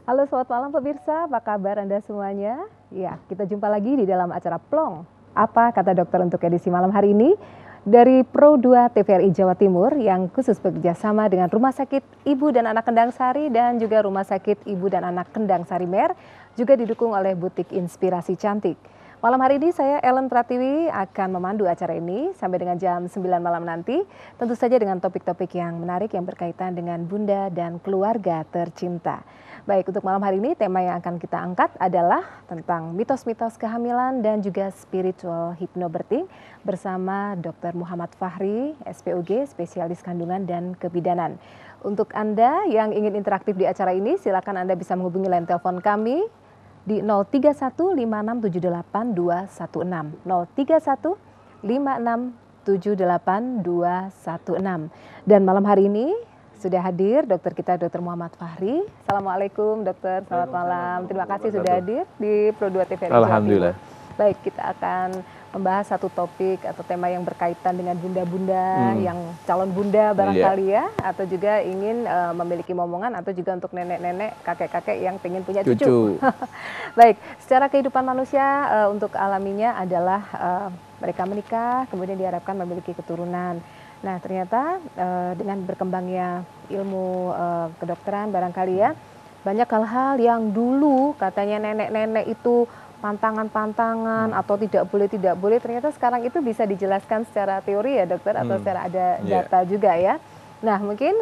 Halo, selamat malam pemirsa, apa kabar Anda semuanya? Ya, kita jumpa lagi di dalam acara Plong. Apa kata dokter untuk edisi malam hari ini? Dari Pro 2 TVRI Jawa Timur yang khusus bekerja sama dengan Rumah Sakit Ibu dan Anak Kendang Sari dan juga Rumah Sakit Ibu dan Anak Kendang Sari Mer, juga didukung oleh Butik Inspirasi Cantik. Malam hari ini saya Ellen Pratiwi akan memandu acara ini sampai dengan jam 9 malam nanti. Tentu saja dengan topik-topik yang menarik yang berkaitan dengan bunda dan keluarga tercinta. Baik, untuk malam hari ini tema yang akan kita angkat adalah tentang mitos-mitos kehamilan dan juga spiritual hypnobirthing bersama Dr. Muhammad Fahri, SPOG, spesialis kandungan dan kebidanan. Untuk Anda yang ingin interaktif di acara ini, silakan Anda bisa menghubungi line telepon kami di 03156782216, 03156782216. Dan malam hari ini sudah hadir dokter kita, Dr. Muhammad Fahri. Assalamualaikum dokter, selamat malam. Terima kasih sudah hadir di Pro 2 TVRI. Alhamdulillah. Baik, kita akan membahas satu topik atau tema yang berkaitan dengan bunda-bunda, yang calon bunda barangkali ya, atau juga ingin memiliki momongan, atau juga untuk nenek-nenek, kakek-kakek yang ingin punya cucu. Baik, secara kehidupan manusia untuk alaminya adalah mereka menikah, kemudian diharapkan memiliki keturunan. Nah, ternyata dengan berkembangnya ilmu kedokteran barangkali ya, banyak hal-hal yang dulu katanya nenek-nenek itu pantangan-pantangan atau tidak boleh, ternyata sekarang itu bisa dijelaskan secara teori ya dokter, atau secara ada data juga ya. Nah, mungkin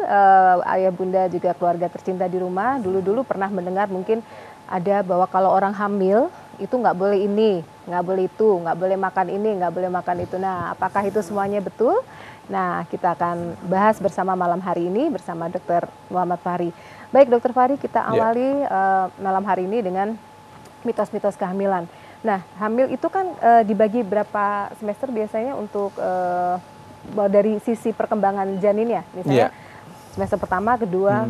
ayah bunda juga keluarga tercinta di rumah dulu-dulu pernah mendengar mungkin ada bahwa kalau orang hamil itu nggak boleh ini, nggak boleh itu, nggak boleh makan ini, nggak boleh makan itu. Nah, apakah itu semuanya betul? Nah, kita akan bahas bersama malam hari ini bersama Dr. Muhammad Fahri. Baik, Dr. Fahri, kita awali malam hari ini dengan mitos-mitos kehamilan. Nah, hamil itu kan dibagi berapa semester biasanya untuk dari sisi perkembangan janinnya, misalnya semester pertama, kedua,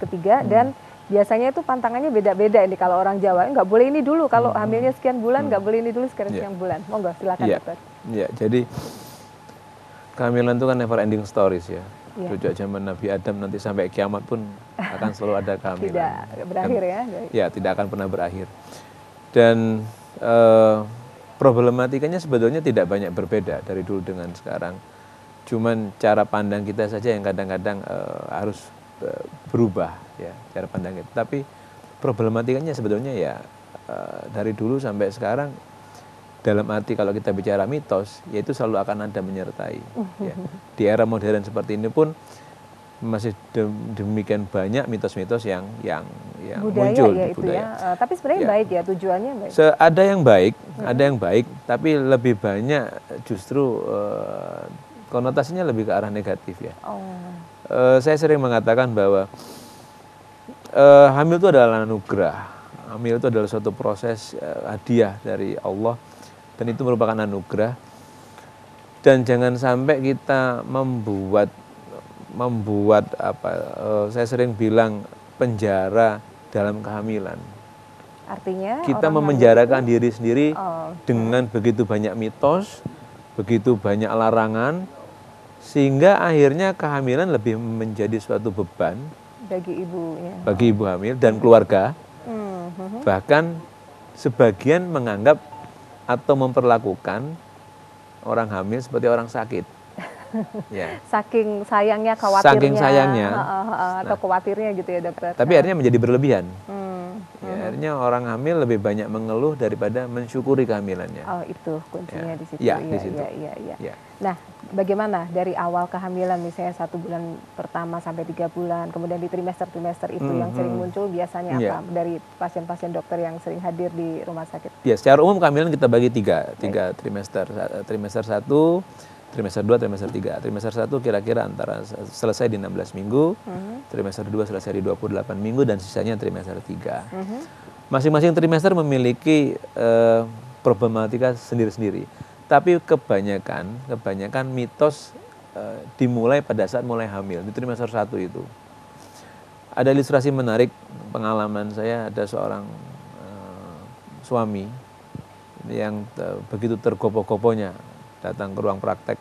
ketiga, dan biasanya itu pantangannya beda-beda ini kalau orang Jawa. Nggak boleh ini dulu, kalau hamilnya sekian bulan, nggak boleh ini dulu sekian bulan. Monggo, silakan dokter. Ya, jadi kehamilan itu kan never ending stories ya. Sejak zaman Nabi Adam nanti sampai kiamat pun akan selalu ada kehamilan. Tidak berakhir ya? Ya, tidak akan pernah berakhir. Dan problematikanya sebetulnya tidak banyak berbeda dari dulu dengan sekarang. Cuman cara pandang kita saja yang kadang-kadang harus berubah ya, cara pandang kita. Tapi problematikanya sebetulnya ya dari dulu sampai sekarang. Dalam arti kalau kita bicara mitos, yaitu selalu akan ada menyertai. Ya. Di era modern seperti ini pun masih demikian banyak mitos-mitos yang muncul ya, di budaya. Ya. Tapi sebenarnya baik ya, tujuannya baik. Ada yang baik, tapi lebih banyak justru konotasinya lebih ke arah negatif ya. Saya sering mengatakan bahwa hamil itu adalah anugerah. Hamil itu adalah suatu proses hadiah dari Allah. Dan itu merupakan anugerah, dan jangan sampai kita membuat saya sering bilang penjara dalam kehamilan. Artinya kita memenjarakan diri sendiri dengan begitu banyak mitos, begitu banyak larangan, sehingga akhirnya kehamilan lebih menjadi suatu beban bagi ibu hamil dan keluarga. Bahkan sebagian menganggap atau memperlakukan orang hamil seperti orang sakit. Ya. Saking sayangnya, khawatirnya. Atau khawatirnya gitu ya dokter. Tapi akhirnya menjadi berlebihan. Ya, akhirnya orang hamil lebih banyak mengeluh daripada mensyukuri kehamilannya. Oh, itu kuncinya di situ. Ya, di situ. Ya. Nah, bagaimana dari awal kehamilan misalnya 1 bulan pertama sampai 3 bulan, kemudian di trimester-trimester itu yang sering muncul biasanya apa dari pasien-pasien dokter yang sering hadir di rumah sakit? Ya, secara umum kehamilan kita bagi tiga trimester. Trimester 1 trimester 2, trimester 3. Trimester 1 kira-kira antara selesai di 16 minggu, trimester 2 selesai di 28 minggu, dan sisanya trimester 3. Masing-masing trimester memiliki problematika sendiri-sendiri. Tapi kebanyakan mitos dimulai pada saat mulai hamil, di trimester 1 itu. Ada ilustrasi menarik, pengalaman saya, ada seorang suami yang begitu tergopoh-gopohnya datang ke ruang praktek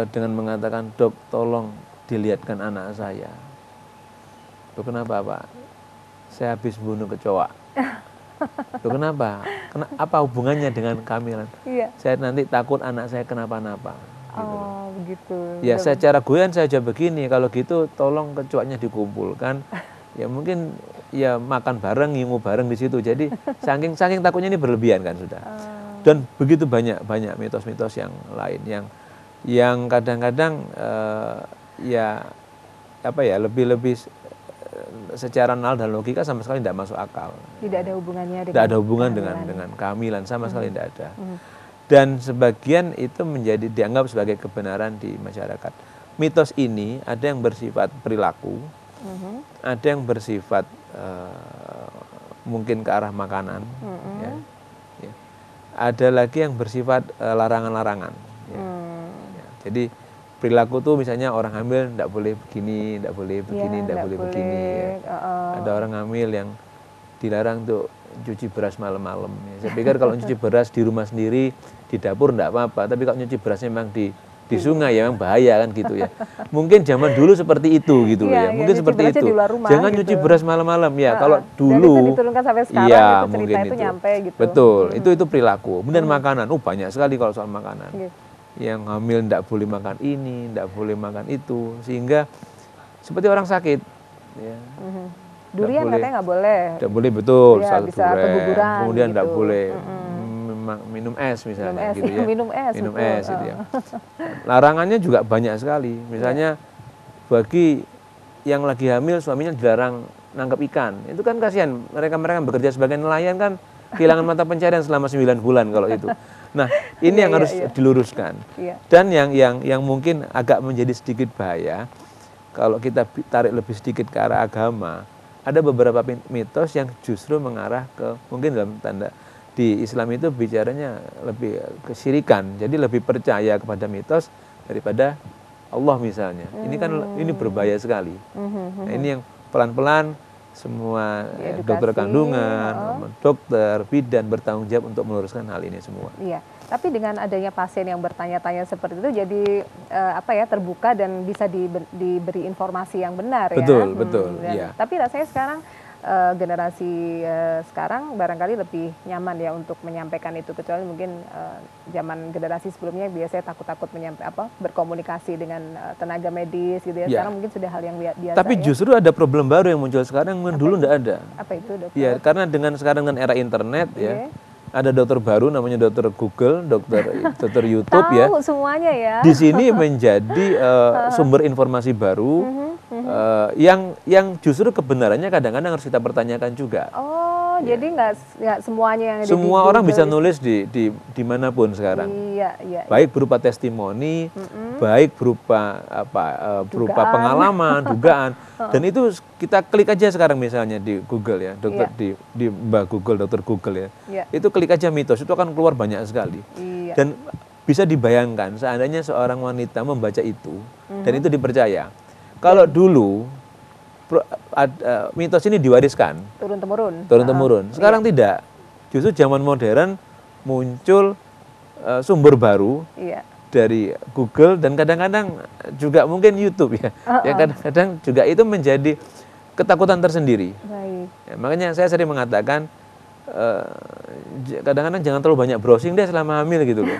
dengan mengatakan, "Dok, tolong dilihatkan anak saya." "Dok, kenapa, Pak?" "Saya habis bunuh kecoa." "Dok, kenapa? Apa hubungannya dengan kehamilan?" Iya. "Saya nanti takut anak saya kenapa-napa." Oh, begitu. Ya, secara guyon saya jawab begini, "Kalau gitu tolong kecoanya dikumpulkan. Ya mungkin ya makan bareng, ngingu bareng di situ." Jadi saking takutnya ini berlebihan kan sudah. Dan begitu banyak mitos-mitos yang lain yang kadang-kadang ya apa ya, lebih secara nalar dan logika sama sekali tidak masuk akal. Tidak ada hubungannya dengan tidak ada hubungan dengan kehamilan, sama sekali tidak ada. Dan sebagian itu dianggap sebagai kebenaran di masyarakat. Mitos ini ada yang bersifat perilaku, ada yang bersifat mungkin ke arah makanan, ya. Ada lagi yang bersifat larangan-larangan. Ya. Ya. Jadi perilaku tuh misalnya orang hamil tidak boleh begini, tidak boleh begini, tidak boleh begini. Ya. Ada orang hamil yang dilarang tuh cuci beras malam-malam. Ya. Saya pikir kalau cuci beras di rumah sendiri, di dapur tidak apa-apa. Tapi kalau cuci berasnya memang di sungai ya memang bahaya kan gitu ya. Mungkin zaman dulu seperti itu gitu loh ya. Mungkin seperti itu. Jangan gitu. Cuci beras malam-malam ya. Kalau dulu dan itu diturunkan sampai sekarang, ya, itu cerita mungkin itu nyampe gitu. Betul. Itu perilaku. Kemudian makanan. Banyak sekali kalau soal makanan. Yang hamil tidak boleh makan ini, tidak boleh makan itu, sehingga seperti orang sakit ya. Durian katanya nggak boleh. Tidak boleh, betul. Ya, bisa keguguran. Kemudian tidak gitu. boleh minum es misalnya, gitu ya. Minum es gitu ya. Larangannya juga banyak sekali. Misalnya bagi yang lagi hamil, suaminya dilarang nangkap ikan. Itu kan kasihan. Mereka yang bekerja sebagai nelayan kan kehilangan mata pencarian selama 9 bulan kalau itu. Nah, ini yang harus diluruskan. Dan yang mungkin agak menjadi sedikit bahaya, kalau kita tarik lebih sedikit ke arah agama, ada beberapa mitos yang justru mengarah ke, mungkin dalam tanda di Islam itu bicaranya lebih kesyirikan, jadi lebih percaya kepada mitos daripada Allah misalnya. Ini kan berbahaya sekali. Nah, ini yang pelan-pelan semua dokter kandungan, dokter, bidan bertanggung jawab untuk meluruskan hal ini semua. Iya. Tapi dengan adanya pasien yang bertanya-tanya seperti itu, jadi terbuka dan bisa diberi informasi yang benar. Betul, betul. Ya. Tapi rasanya sekarang generasi sekarang barangkali lebih nyaman ya untuk menyampaikan itu, kecuali mungkin zaman generasi sebelumnya biasanya takut-takut berkomunikasi dengan tenaga medis gitu ya. Sekarang mungkin sudah hal yang biasa. Tapi justru ada problem baru yang muncul sekarang yang dulu tidak ada. Apa itu, dokter? Ya, karena sekarang dengan era internet ya. Ada dokter baru namanya dokter Google, dokter YouTube. Tahu ya. Semuanya ya. Di sini menjadi sumber informasi baru yang justru kebenarannya kadang-kadang harus kita pertanyakan juga. Oh, jadi nggak semuanya yang ada semua di orang bisa nulis di manapun sekarang. Iya. Baik berupa testimoni, baik berupa pengalaman, dugaan. Dan itu kita klik aja sekarang misalnya di Google ya, dokter di Mbak Google, dokter Google ya. Itu klik aja mitos, itu akan keluar banyak sekali. Dan bisa dibayangkan seandainya seorang wanita membaca itu dan itu dipercaya. Kalau dulu mitos ini diwariskan turun-temurun. Sekarang tidak. Justru zaman modern muncul sumber baru dari Google dan kadang-kadang juga mungkin YouTube ya. Ya kadang-kadang juga itu menjadi ketakutan tersendiri. Ya, makanya saya sering mengatakan kadang-kadang jangan terlalu banyak browsing deh selama hamil gitu loh.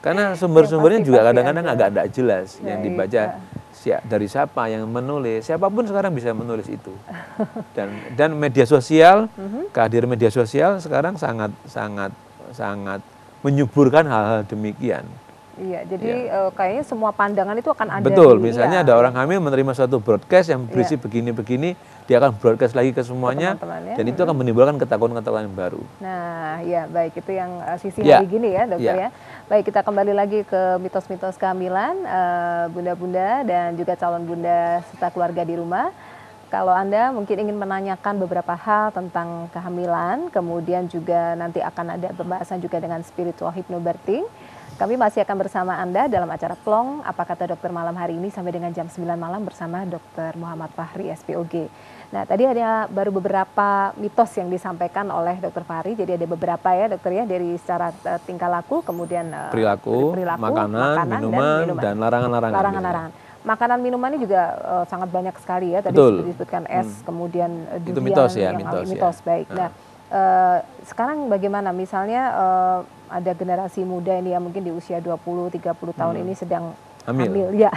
Karena sumber-sumbernya juga kadang-kadang agak tidak jelas yang dibaca. Dari siapa yang menulis, siapapun sekarang bisa menulis itu. Dan media sosial, kehadiran media sosial sekarang sangat menyuburkan hal-hal demikian. Iya, jadi kayaknya semua pandangan itu akan ada. Betul, misalnya ada orang hamil menerima suatu broadcast yang berisi begini-begini, dia akan broadcast lagi ke semuanya, dan itu akan menimbulkan ketakutan-ketakutan baru. Nah, ya baik, itu yang sisi hari gini ya dokter ya. Baik, kita kembali lagi ke mitos-mitos kehamilan, bunda-bunda dan juga calon bunda serta keluarga di rumah. Kalau Anda mungkin ingin menanyakan beberapa hal tentang kehamilan, kemudian juga nanti akan ada pembahasan juga dengan spiritual hypnobirthing. Kami masih akan bersama Anda dalam acara Plong, Apa Kata Dokter malam hari ini sampai dengan jam 9 malam bersama Dr. Muhammad Fahri, SPOG. Nah, tadi ada baru beberapa mitos yang disampaikan oleh Dr. Fahri, jadi ada beberapa ya dokter ya, dari secara tingkah laku, kemudian perilaku makanan, minuman, dan larangan-larangan. Makanan minuman ini juga sangat banyak sekali ya, tadi disebutkan es, kemudian durian, itu mitos ya, mitos. Baik. Nah, sekarang bagaimana misalnya ada generasi muda ini yang mungkin di usia 20-30 tahun ini sedang hamil ya.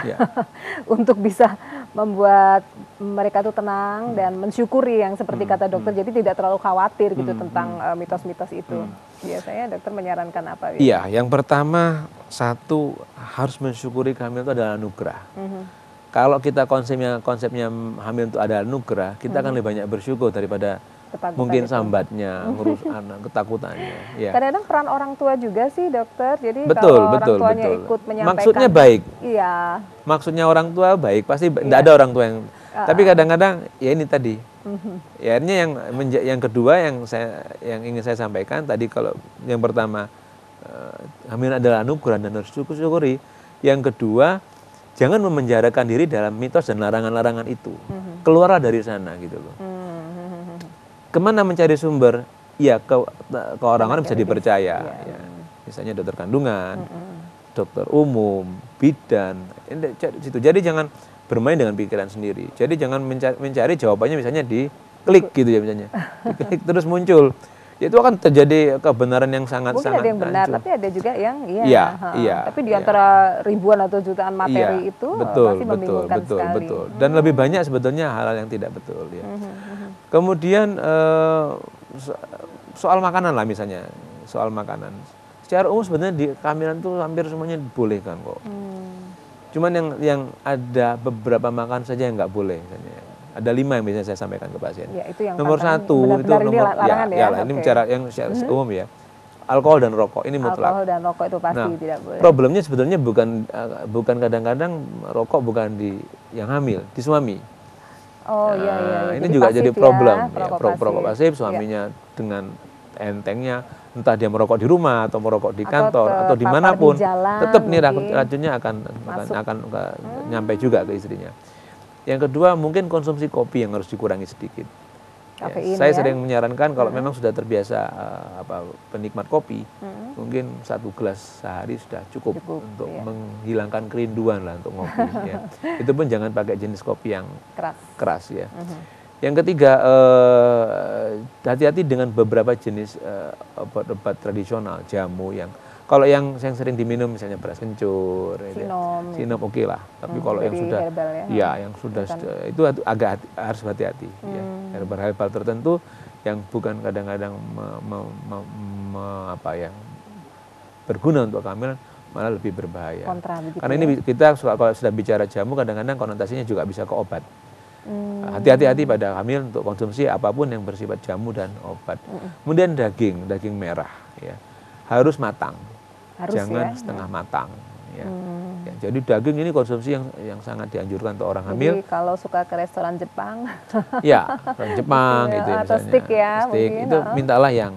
Untuk bisa membuat mereka tuh tenang dan mensyukuri yang seperti kata dokter, jadi tidak terlalu khawatir gitu tentang mitos-mitos itu. Biasanya dokter menyarankan apa? Iya, yang pertama satu harus mensyukuri kehamilan itu adalah anugerah. Kalau kita konsepnya hamil itu adalah anugerah, kita akan lebih banyak bersyukur daripada mungkin sambatnya, ngurus anak, ketakutannya. Ya. Kadang-kadang peran orang tua juga sih dokter, jadi kalau orang tuanya ikut menyampaikan. Maksudnya baik. Iya. Maksudnya orang tua baik, pasti tidak ada orang tua yang. Tapi kadang-kadang ya ini tadi. Ya akhirnya yang kedua yang ingin saya sampaikan tadi, kalau yang pertama hamil adalah anugerah dan harus syukuri. Yang kedua, jangan memenjarakan diri dalam mitos dan larangan-larangan itu. Keluarlah dari sana gitu loh. Kemana mencari sumber? Ya ke orang-orang bisa dipercaya. Ya. Misalnya dokter kandungan, dokter umum, bidan. Jadi jangan bermain dengan pikiran sendiri. Jadi jangan mencari jawabannya misalnya di klik gitu ya misalnya. Diklik terus muncul. Itu akan terjadi kebenaran yang sangat-sangat mungkin ada yang benar, tapi ada juga yang tapi di antara ribuan atau jutaan materi itu pasti membingungkan sekali. Betul. Dan lebih banyak sebetulnya hal-hal yang tidak betul ya. Kemudian soal makanan lah misalnya, soal makanan. Secara umum sebenarnya di kehamilan itu hampir semuanya dibolehkan kok. Cuman yang ada beberapa makan saja yang nggak boleh misalnya. Ada 5 yang biasanya saya sampaikan ke pasien. Ya, itu yang nomor 1 itu ini bicara yang secara umum ya. Alkohol dan rokok ini mutlak. Alkohol dan rokok itu pasti tidak boleh. Problemnya sebetulnya bukan kadang-kadang rokok bukan di yang hamil, di suami. Ini juga jadi problem ya. Perokok pasif, suaminya dengan entengnya, entah dia merokok di rumah atau merokok di kantor atau dimanapun, tetap nih racunnya akan nyampe juga ke istrinya. Yang kedua, mungkin konsumsi kopi yang harus dikurangi sedikit. Saya sering menyarankan kalau memang sudah terbiasa penikmat kopi, mungkin 1 gelas sehari sudah cukup untuk menghilangkan kerinduan lah untuk ngopi. Ya. Itu pun jangan pakai jenis kopi yang keras ya. Yang ketiga, hati-hati dengan beberapa jenis obat-obat tradisional, jamu yang kalau yang sering diminum misalnya beras kencur, sinom oke lah. Tapi kalau yang sudah yang sudah itu agak harus hati-hati. Ya. Herbal tertentu yang bukan kadang-kadang berguna untuk kehamilan malah lebih berbahaya. Karena ini kita kalau sudah bicara jamu kadang-kadang konotasinya juga bisa ke obat. Hati-hati pada hamil untuk konsumsi apapun yang bersifat jamu dan obat. Kemudian daging merah ya harus matang. Jangan setengah matang. Ya. Jadi daging ini konsumsi yang sangat dianjurkan untuk orang hamil. Jadi kalau suka ke restoran Jepang, restoran Jepang gitu ya, atau steak mungkin, itu mintalah yang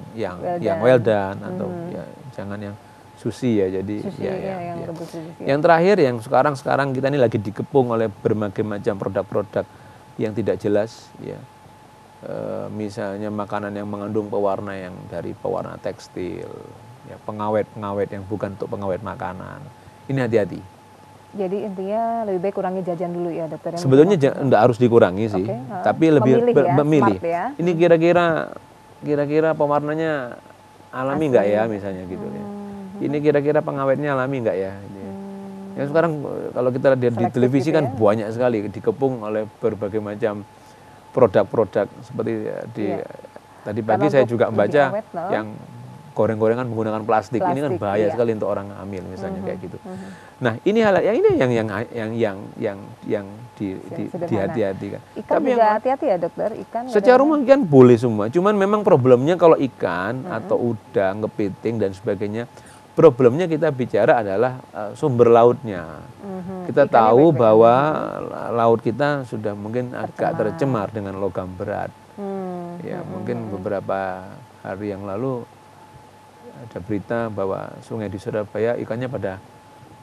well done atau jangan yang sushi ya. Jadi yang terakhir yang sekarang kita ini lagi dikepung oleh berbagai macam produk-produk yang tidak jelas ya. Misalnya makanan yang mengandung pewarna yang dari pewarna tekstil. Ya, pengawet yang bukan untuk pengawet makanan. Ini hati-hati. Jadi intinya lebih baik kurangi jajan dulu ya dokter. Sebetulnya tidak harus dikurangi sih, tapi lebih memilih. Ya. Ini kira-kira pewarnanya alami nggak ya misalnya gitu ya. Ini kira-kira pengawetnya alami nggak ya. Gitu ya. Yang sekarang kalau kita lihat di televisi kan banyak sekali dikepung oleh berbagai macam produk-produk seperti tadi pagi saya juga membaca yang goreng-gorengan menggunakan plastik. Ini kan bahaya sekali untuk orang hamil misalnya kayak gitu. Nah, ini hal yang dihati-hatikan. Ikan tapi juga hati-hati ya dokter, ikan. Secara umum ikan boleh semua, cuman memang problemnya kalau ikan atau udang, kepiting dan sebagainya, problemnya kita bicara adalah sumber lautnya. Kita ikannya tahu bahwa laut kita sudah mungkin agak tercemar dengan logam berat. Ya, mungkin beberapa hari yang lalu ada berita bahwa sungai di Surabaya ikannya pada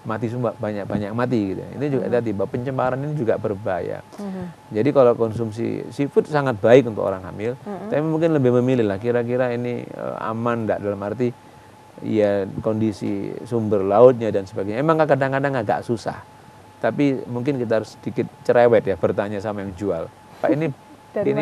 mati semua, banyak mati gitu. Ini juga tadi bahwa pencemaran ini juga berbahaya. Jadi kalau konsumsi seafood sangat baik untuk orang hamil, tapi mungkin lebih memilih lah kira-kira ini aman enggak, dalam arti ya kondisi sumber lautnya dan sebagainya. Emang kadang-kadang agak susah. Tapi mungkin kita harus sedikit cerewet ya bertanya sama yang jual. Pak, ini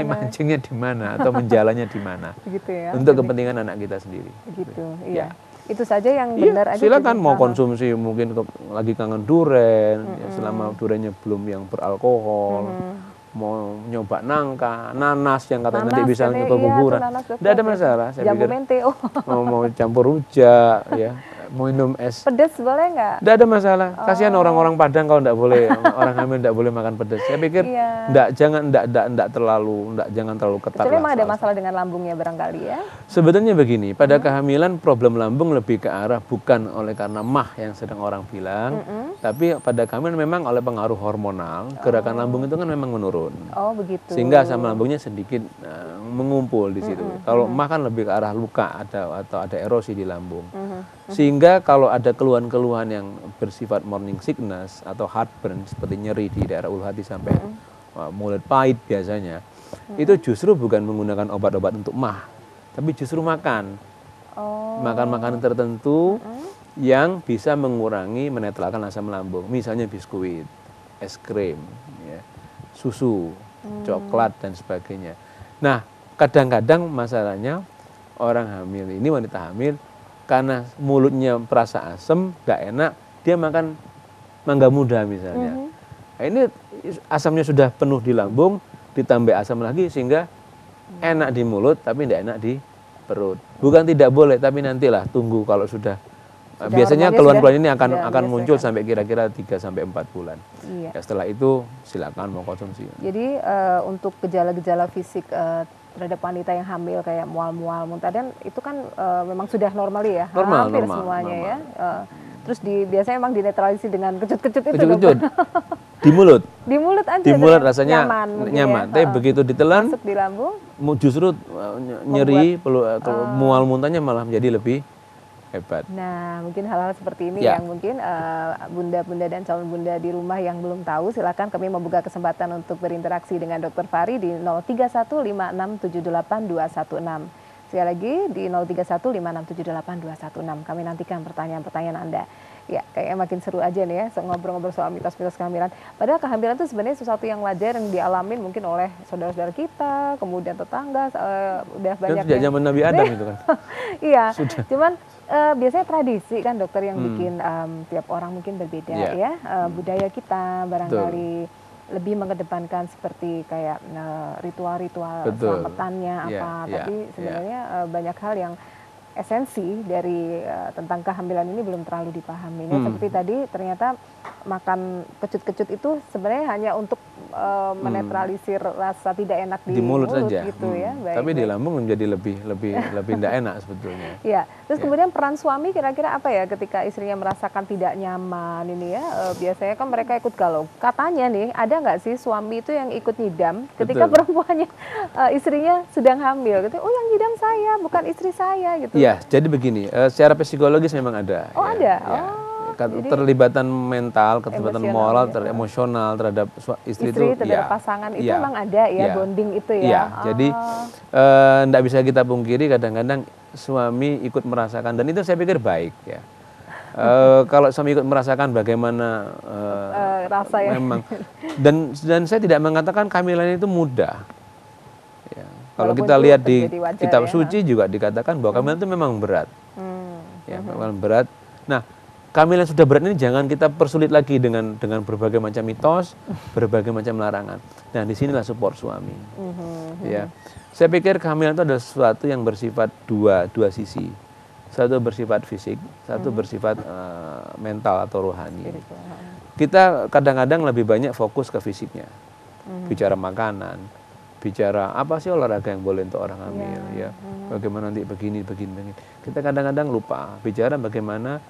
mancingnya di mana atau menjalannya di mana? Gitu ya. Untuk kepentingan anak kita sendiri. Gitu, iya. Itu saja yang benar aja. Silakan mau konsumsi mungkin lagi kangen duren, ya, selama durennya belum yang beralkohol. Mau nyoba nangka, nanas yang katanya nanti bisa ke kuburan. Tidak ada masalah, saya pikir. Mau campur rujak, ya. Mau minum es pedas boleh nggak? Tidak ada masalah. Kasihan orang-orang Padang kalau tidak boleh, orang hamil tidak boleh makan pedas. Saya pikir jangan terlalu ketat. Kecuali memang ada masalah dengan lambungnya barangkali ya. Sebetulnya begini, pada kehamilan problem lambung lebih ke arah bukan oleh karena mah yang sedang orang bilang, tapi pada kehamilan memang oleh pengaruh hormonal, gerakan lambung itu kan memang menurun. Oh begitu. Sehingga asam lambungnya sedikit mengumpul di situ. Kalau mah kan lebih ke arah luka atau ada erosi di lambung. Sehingga kalau ada keluhan-keluhan yang bersifat morning sickness atau heartburn seperti nyeri di daerah ulu hati sampai mulut pahit biasanya, itu justru bukan menggunakan obat-obat untuk mah, tapi justru makan makanan tertentu yang bisa mengurangi, menetralkan asam lambung, misalnya biskuit, es krim, ya, susu, coklat dan sebagainya. Nah, kadang-kadang masalahnya orang hamil ini, wanita hamil, karena mulutnya perasa asam, nggak enak, dia makan mangga muda misalnya. Nah, ini asamnya sudah penuh di lambung, ditambah asam lagi sehingga enak di mulut tapi tidak enak di perut. Bukan tidak boleh, tapi nantilah tunggu kalau sudah biasanya keluhan-keluhan ini akan muncul sampai kira-kira 3-4 bulan. Iya. Ya, setelah itu silakan mau konsumsi. Jadi untuk gejala-gejala fisik terhadap wanita yang hamil kayak mual-mual, muntah dan itu kan memang sudah normal ya, hampir semuanya ya. Terus biasanya memang dinetralisir dengan kecut-kecut itu. Kecut-kecut. Di mulut. Di mulut aja. Di mulut rasanya nyaman. Tapi begitu ditelan, masuk di lambung, justru nyeri, mual muntahnya malah menjadi lebih hebat. Nah, mungkin hal-hal seperti ini yang mungkin bunda-bunda dan calon bunda di rumah yang belum tahu, silakan kami membuka kesempatan untuk berinteraksi dengan Dr. Fahri di 0315678216. Sekali lagi di 0315678216. Kami nantikan pertanyaan-pertanyaan Anda. Ya, kayaknya makin seru aja nih ya, ngobrol-ngobrol soal mitos-mitos kehamilan. Padahal kehamilan itu sebenarnya sesuatu yang wajar yang dialamin mungkin oleh saudara-saudara kita, kemudian tetangga, udah banyak. Sejak zaman Nabi Adam itu kan. Iya, cuman biasanya tradisi kan dokter yang bikin tiap orang mungkin berbeda ya. Budaya kita barangkali lebih mengedepankan seperti kayak ritual-ritual selamatannya tapi sebenarnya banyak hal yang esensi dari tentang kehamilan ini belum terlalu dipahami. Seperti tadi ternyata makan kecut-kecut itu sebenarnya hanya untuk menetralisir rasa tidak enak di mulut saja gitu ya. Tapi di lambung menjadi lebih tidak enak sebetulnya. Iya. Terus kemudian peran suami kira-kira apa ya ketika istrinya merasakan tidak nyaman ini ya? Biasanya kan mereka ikut galau. Katanya nih ada nggak sih suami itu yang ikut nyidam ketika perempuannya istrinya sedang hamil gitu. Oh yang nyidam saya bukan istri saya gitu. Iya, jadi begini, secara psikologis memang ada. Oh ada. Keterlibatan mental, keterlibatan moral, emosional terhadap istri itu, terhadap pasangan itu memang ada ya, bonding itu ya. Iya, jadi tidak bisa kita pungkiri kadang-kadang suami ikut merasakan dan itu saya pikir baik ya. Kalau suami ikut merasakan bagaimana rasa ya. Memang dan saya tidak mengatakan kehamilan itu mudah. Ya. Kalau kita lihat di kitab suci juga dikatakan bahwa kehamilan itu memang berat. Ya, memang berat. Nah, kehamilan sudah berat ini jangan kita persulit lagi dengan berbagai macam mitos, berbagai macam larangan. Nah, disinilah support suami. Ya, saya pikir kehamilan itu adalah sesuatu yang bersifat dua sisi. satu bersifat fisik, satu bersifat mental atau rohani. Kita kadang-kadang lebih banyak fokus ke fisiknya, bicara makanan, bicara apa sih olahraga yang boleh untuk orang hamil, ya, bagaimana nanti begini. Kita kadang-kadang lupa bicara bagaimana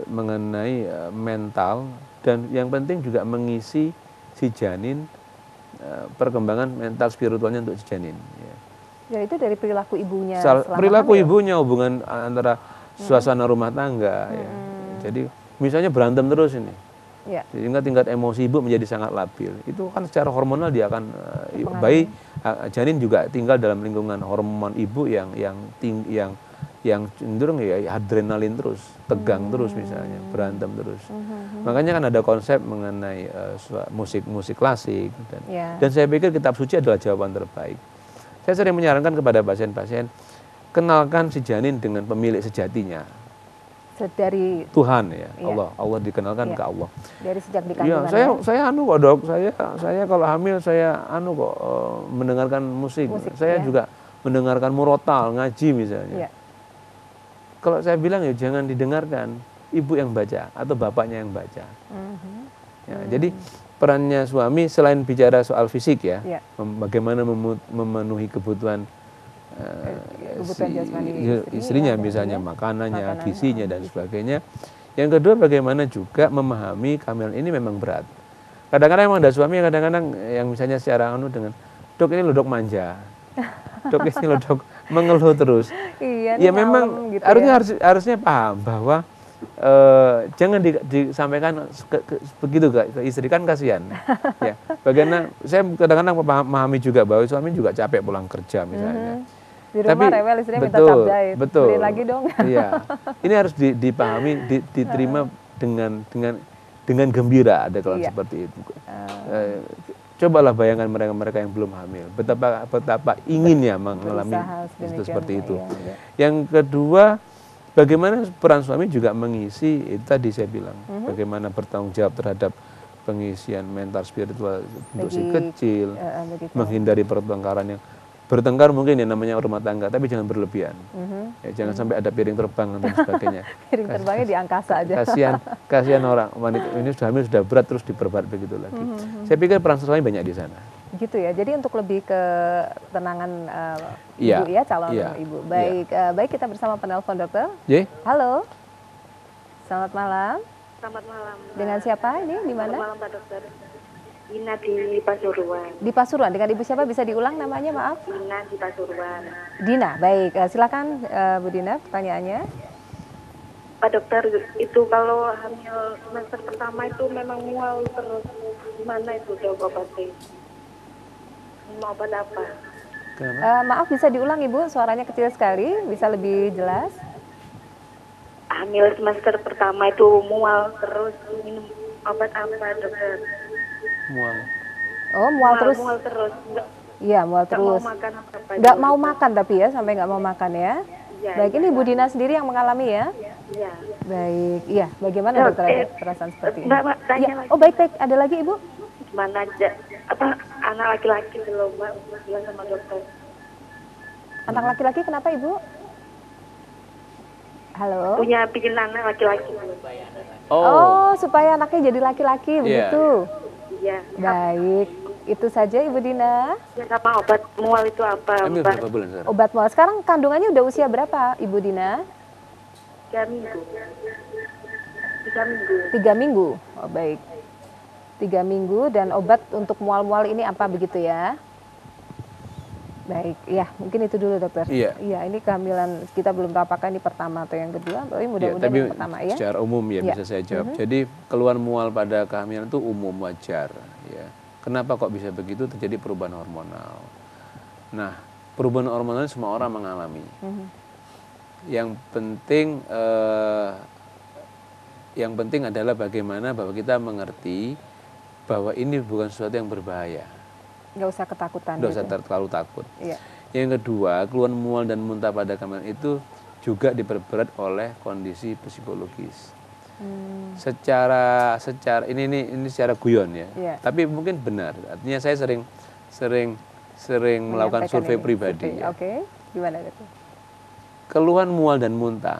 mengenai mental, dan yang penting juga mengisi si janin, perkembangan mental spiritualnya untuk si janin. Ya. Ya, itu dari perilaku ibunya. Perilaku ibunya, hubungan antara suasana rumah tangga. Ya. Jadi misalnya berantem terus ini, sehingga tingkat emosi ibu menjadi sangat labil. Itu kan secara hormonal dia akan bayi janin juga tinggal dalam lingkungan hormon ibu yang cenderung ya adrenalin terus, tegang terus misalnya, berantem terus. Makanya kan ada konsep mengenai musik klasik, dan saya pikir kitab suci adalah jawaban terbaik. Saya sering menyarankan kepada pasien-pasien, kenalkan si janin dengan pemilik sejatinya. Dari Tuhan, ya, Allah dikenalkan ke Allah. Dari sejak di kandungan. Ya, saya anu kok dok, saya kalau hamil saya anu kok mendengarkan musik. Saya juga mendengarkan murotal, ngaji misalnya. Kalau saya bilang ya jangan didengarkan, ibu yang baca atau bapaknya yang baca. Ya, jadi perannya suami selain bicara soal fisik ya, bagaimana memenuhi kebutuhan istrinya, misalnya makanannya, gizinya dan sebagainya. Yang kedua, bagaimana juga memahami kehamilan ini memang berat. Kadang-kadang memang ada suami kadang-kadang yang misalnya secara anu dengan, dok ini loh dok manja, dok ini loh dok mengeluh terus. Ya memang gitu, harusnya paham bahwa jangan disampaikan begitu ke istri, kan kasihan. Ya, bagaimana saya kadang-kadang memahami juga bahwa suami juga capek pulang kerja misalnya. Di rumah rewel, istrinya minta cap jahit. Beli lagi dong. Iya. Ini harus dipahami, diterima dengan gembira, ada kalau seperti itu. Cobalah bayangkan mereka yang belum hamil, betapa inginnya mengalami itu seperti itu. Yang kedua, bagaimana peran suami juga mengisi, itu tadi saya bilang, bagaimana bertanggung jawab terhadap pengisian mental spiritual untuk si kecil, menghindari pertengkaran yang bertengkar mungkin ya namanya rumah tangga, tapi jangan berlebihan. Ya, jangan sampai ada piring terbang dan sebagainya. Piring terbangnya di angkasa aja. Kasihan orang wanita ini sudah hamil, sudah berat, terus diperberat begitu lagi. Saya pikir peran suami banyak di sana. Gitu ya. Jadi untuk lebih ke tenangan ibu ya, calon ibu. Baik, baik, kita bersama penelpon dokter. Halo. Selamat malam. Selamat malam. Dengan siapa ini? Di mana? Selamat malam Pak Dokter. Dina di Pasuruan. Di Pasuruan, dengan ibu siapa, bisa diulang namanya, maaf? Dina di Pasuruan. Dina, baik. Silakan Bu Dina, pertanyaannya. Pak Dokter, itu kalau hamil semester pertama itu memang mual terus, gimana itu dok obatnya? Mau obat apa? Maaf, bisa diulang ibu, suaranya kecil sekali, bisa lebih jelas? Hamil semester pertama itu mual terus, minum obat apa dokter? Mual. Oh, mual terus. Mual terus. Iya, mual terus. Nggak mau makan tapi ya, sampai nggak mau makan ya. Baik, ini Bu Dina sendiri yang mengalami ya? Iya. Baik, iya. Bagaimana dokter perasaan seperti ini? Mbak, tanya lagi. Oh, baik. Ada lagi Ibu? Gimana aja? Anak laki-laki belum, Mbak, bilang sama dokter. Anak laki-laki kenapa Ibu? Halo? Bikin anak laki-laki. Oh, supaya anaknya jadi laki-laki, begitu? Iya. Baik, itu saja Ibu Dina. Ya, sama obat mual itu apa? Berapa bulan sekarang? Obat mual. Sekarang kandungannya udah usia berapa Ibu Dina? 3 minggu. 3 minggu. 3 minggu. Oh, baik. 3 minggu, dan obat untuk mual-mual ini apa begitu ya? Baik, ya mungkin itu dulu dokter. Iya, ini kehamilan kita belum tahu apakah ini pertama atau yang kedua, tapi mudah-mudahan yang pertama ya. Secara umum ya bisa saya jawab. Jadi keluhan mual pada kehamilan itu umum, wajar. Ya. Kenapa kok bisa begitu? Terjadi perubahan hormonal. Nah, perubahan hormonal semua orang mengalami. Yang penting adalah bagaimana bahwa kita mengerti bahwa ini bukan sesuatu yang berbahaya. Nggak usah ketakutan. Nggak usah terlalu takut. Iya. Yang kedua, keluhan mual dan muntah pada kehamilan itu juga diperberat oleh kondisi psikologis. Secara ini secara guyon ya. Iya. Tapi mungkin benar. Artinya saya sering melakukan survei pribadi. Ya. Oke, gimana itu? keluhan mual dan muntah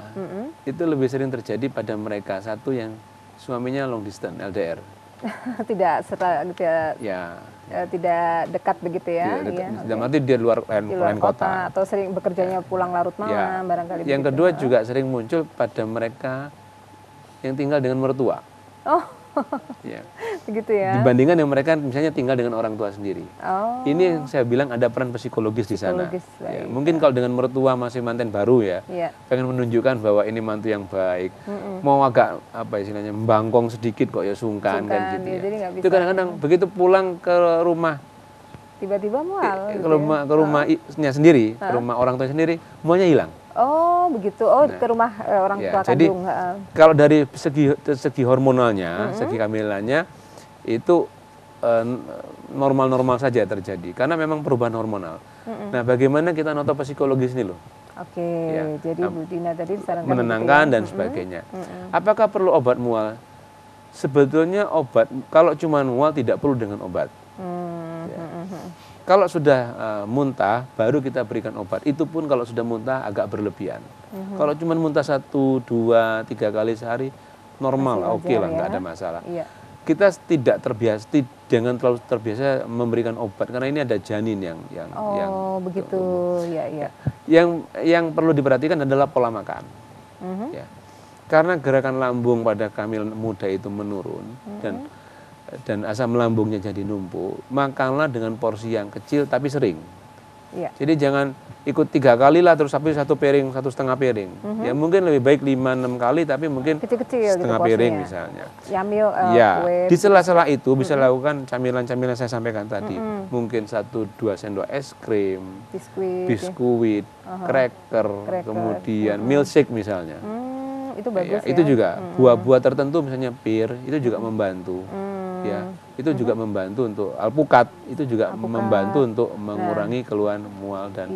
itu lebih sering terjadi pada mereka satu yang suaminya long distance LDR. Tidak dekat begitu ya. Dalam arti dia luar kota atau sering bekerjanya pulang larut malam barangkali. Yang kedua juga sering muncul pada mereka yang tinggal dengan mertua. Oh. Ya. Begitu ya. Dibandingkan yang mereka misalnya tinggal dengan orang tua sendiri. Ini yang saya bilang ada peran psikologis di sana. Mungkin kalau dengan mertua masih manten baru pengen menunjukkan bahwa ini mantu yang baik. Mau agak istilahnya membangkong sedikit kok ya sungkan kan gitu ya. Itu kadang-kadang begitu pulang ke rumah tiba-tiba mual. Ke rumahnya sendiri, ke rumah orang tua sendiri, mualnya hilang. Oh begitu, ke rumah orang tua kandung. Jadi kalau dari segi hormonalnya, segi kehamilannya itu normal-normal saja terjadi, karena memang perubahan hormonal. Nah bagaimana kita noto psikologis ini loh? Jadi Bu Dina tadi disarankan menenangkan dan sebagainya. Apakah perlu obat mual? Sebetulnya obat, kalau cuma mual tidak perlu dengan obat. Kalau sudah muntah, baru kita berikan obat. Itu pun kalau sudah muntah agak berlebihan. Kalau cuma muntah 1, 2, 3 kali sehari, normal, oke lah, nggak ada masalah. Kita tidak terbiasa, jangan terlalu terbiasa memberikan obat, karena ini ada janin yang begitu, Yang perlu diperhatikan adalah pola makan. Karena gerakan lambung pada kehamilan muda itu menurun dan asam lambungnya jadi numpuk, makanlah dengan porsi yang kecil tapi sering. Jadi jangan ikut 3 kali lah terus tapi 1 piring, 1,5 piring. Ya mungkin lebih baik 5-6 kali tapi mungkin kecil-kecil setengah gitu piring misalnya. Yamil, di sela-sela itu bisa lakukan camilan-camilan saya sampaikan tadi. Mungkin 1-2 sendok es krim, biskuit, cracker, kemudian milkshake misalnya. Itu bagus itu juga buah-buah tertentu misalnya pir itu juga membantu. Itu juga membantu untuk alpukat, itu juga membantu untuk mengurangi keluhan mual dan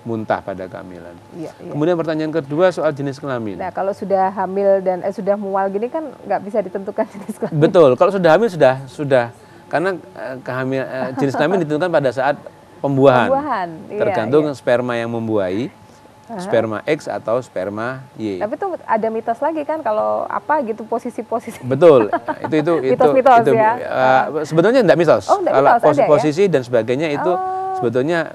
muntah pada kehamilan. Kemudian pertanyaan kedua soal jenis kelamin. Nah kalau sudah hamil dan sudah mual gini kan nggak bisa ditentukan jenis kelamin. Betul, kalau sudah hamil sudah karena jenis kelamin ditentukan pada saat pembuahan. Tergantung sperma yang membuahi. Sperma X atau sperma Y. Tapi itu ada mitos lagi kan kalau posisi-posisi. Betul. Itu mitos-mitos ya. Sebetulnya tidak mitos. Kalau posisi dan sebagainya itu sebetulnya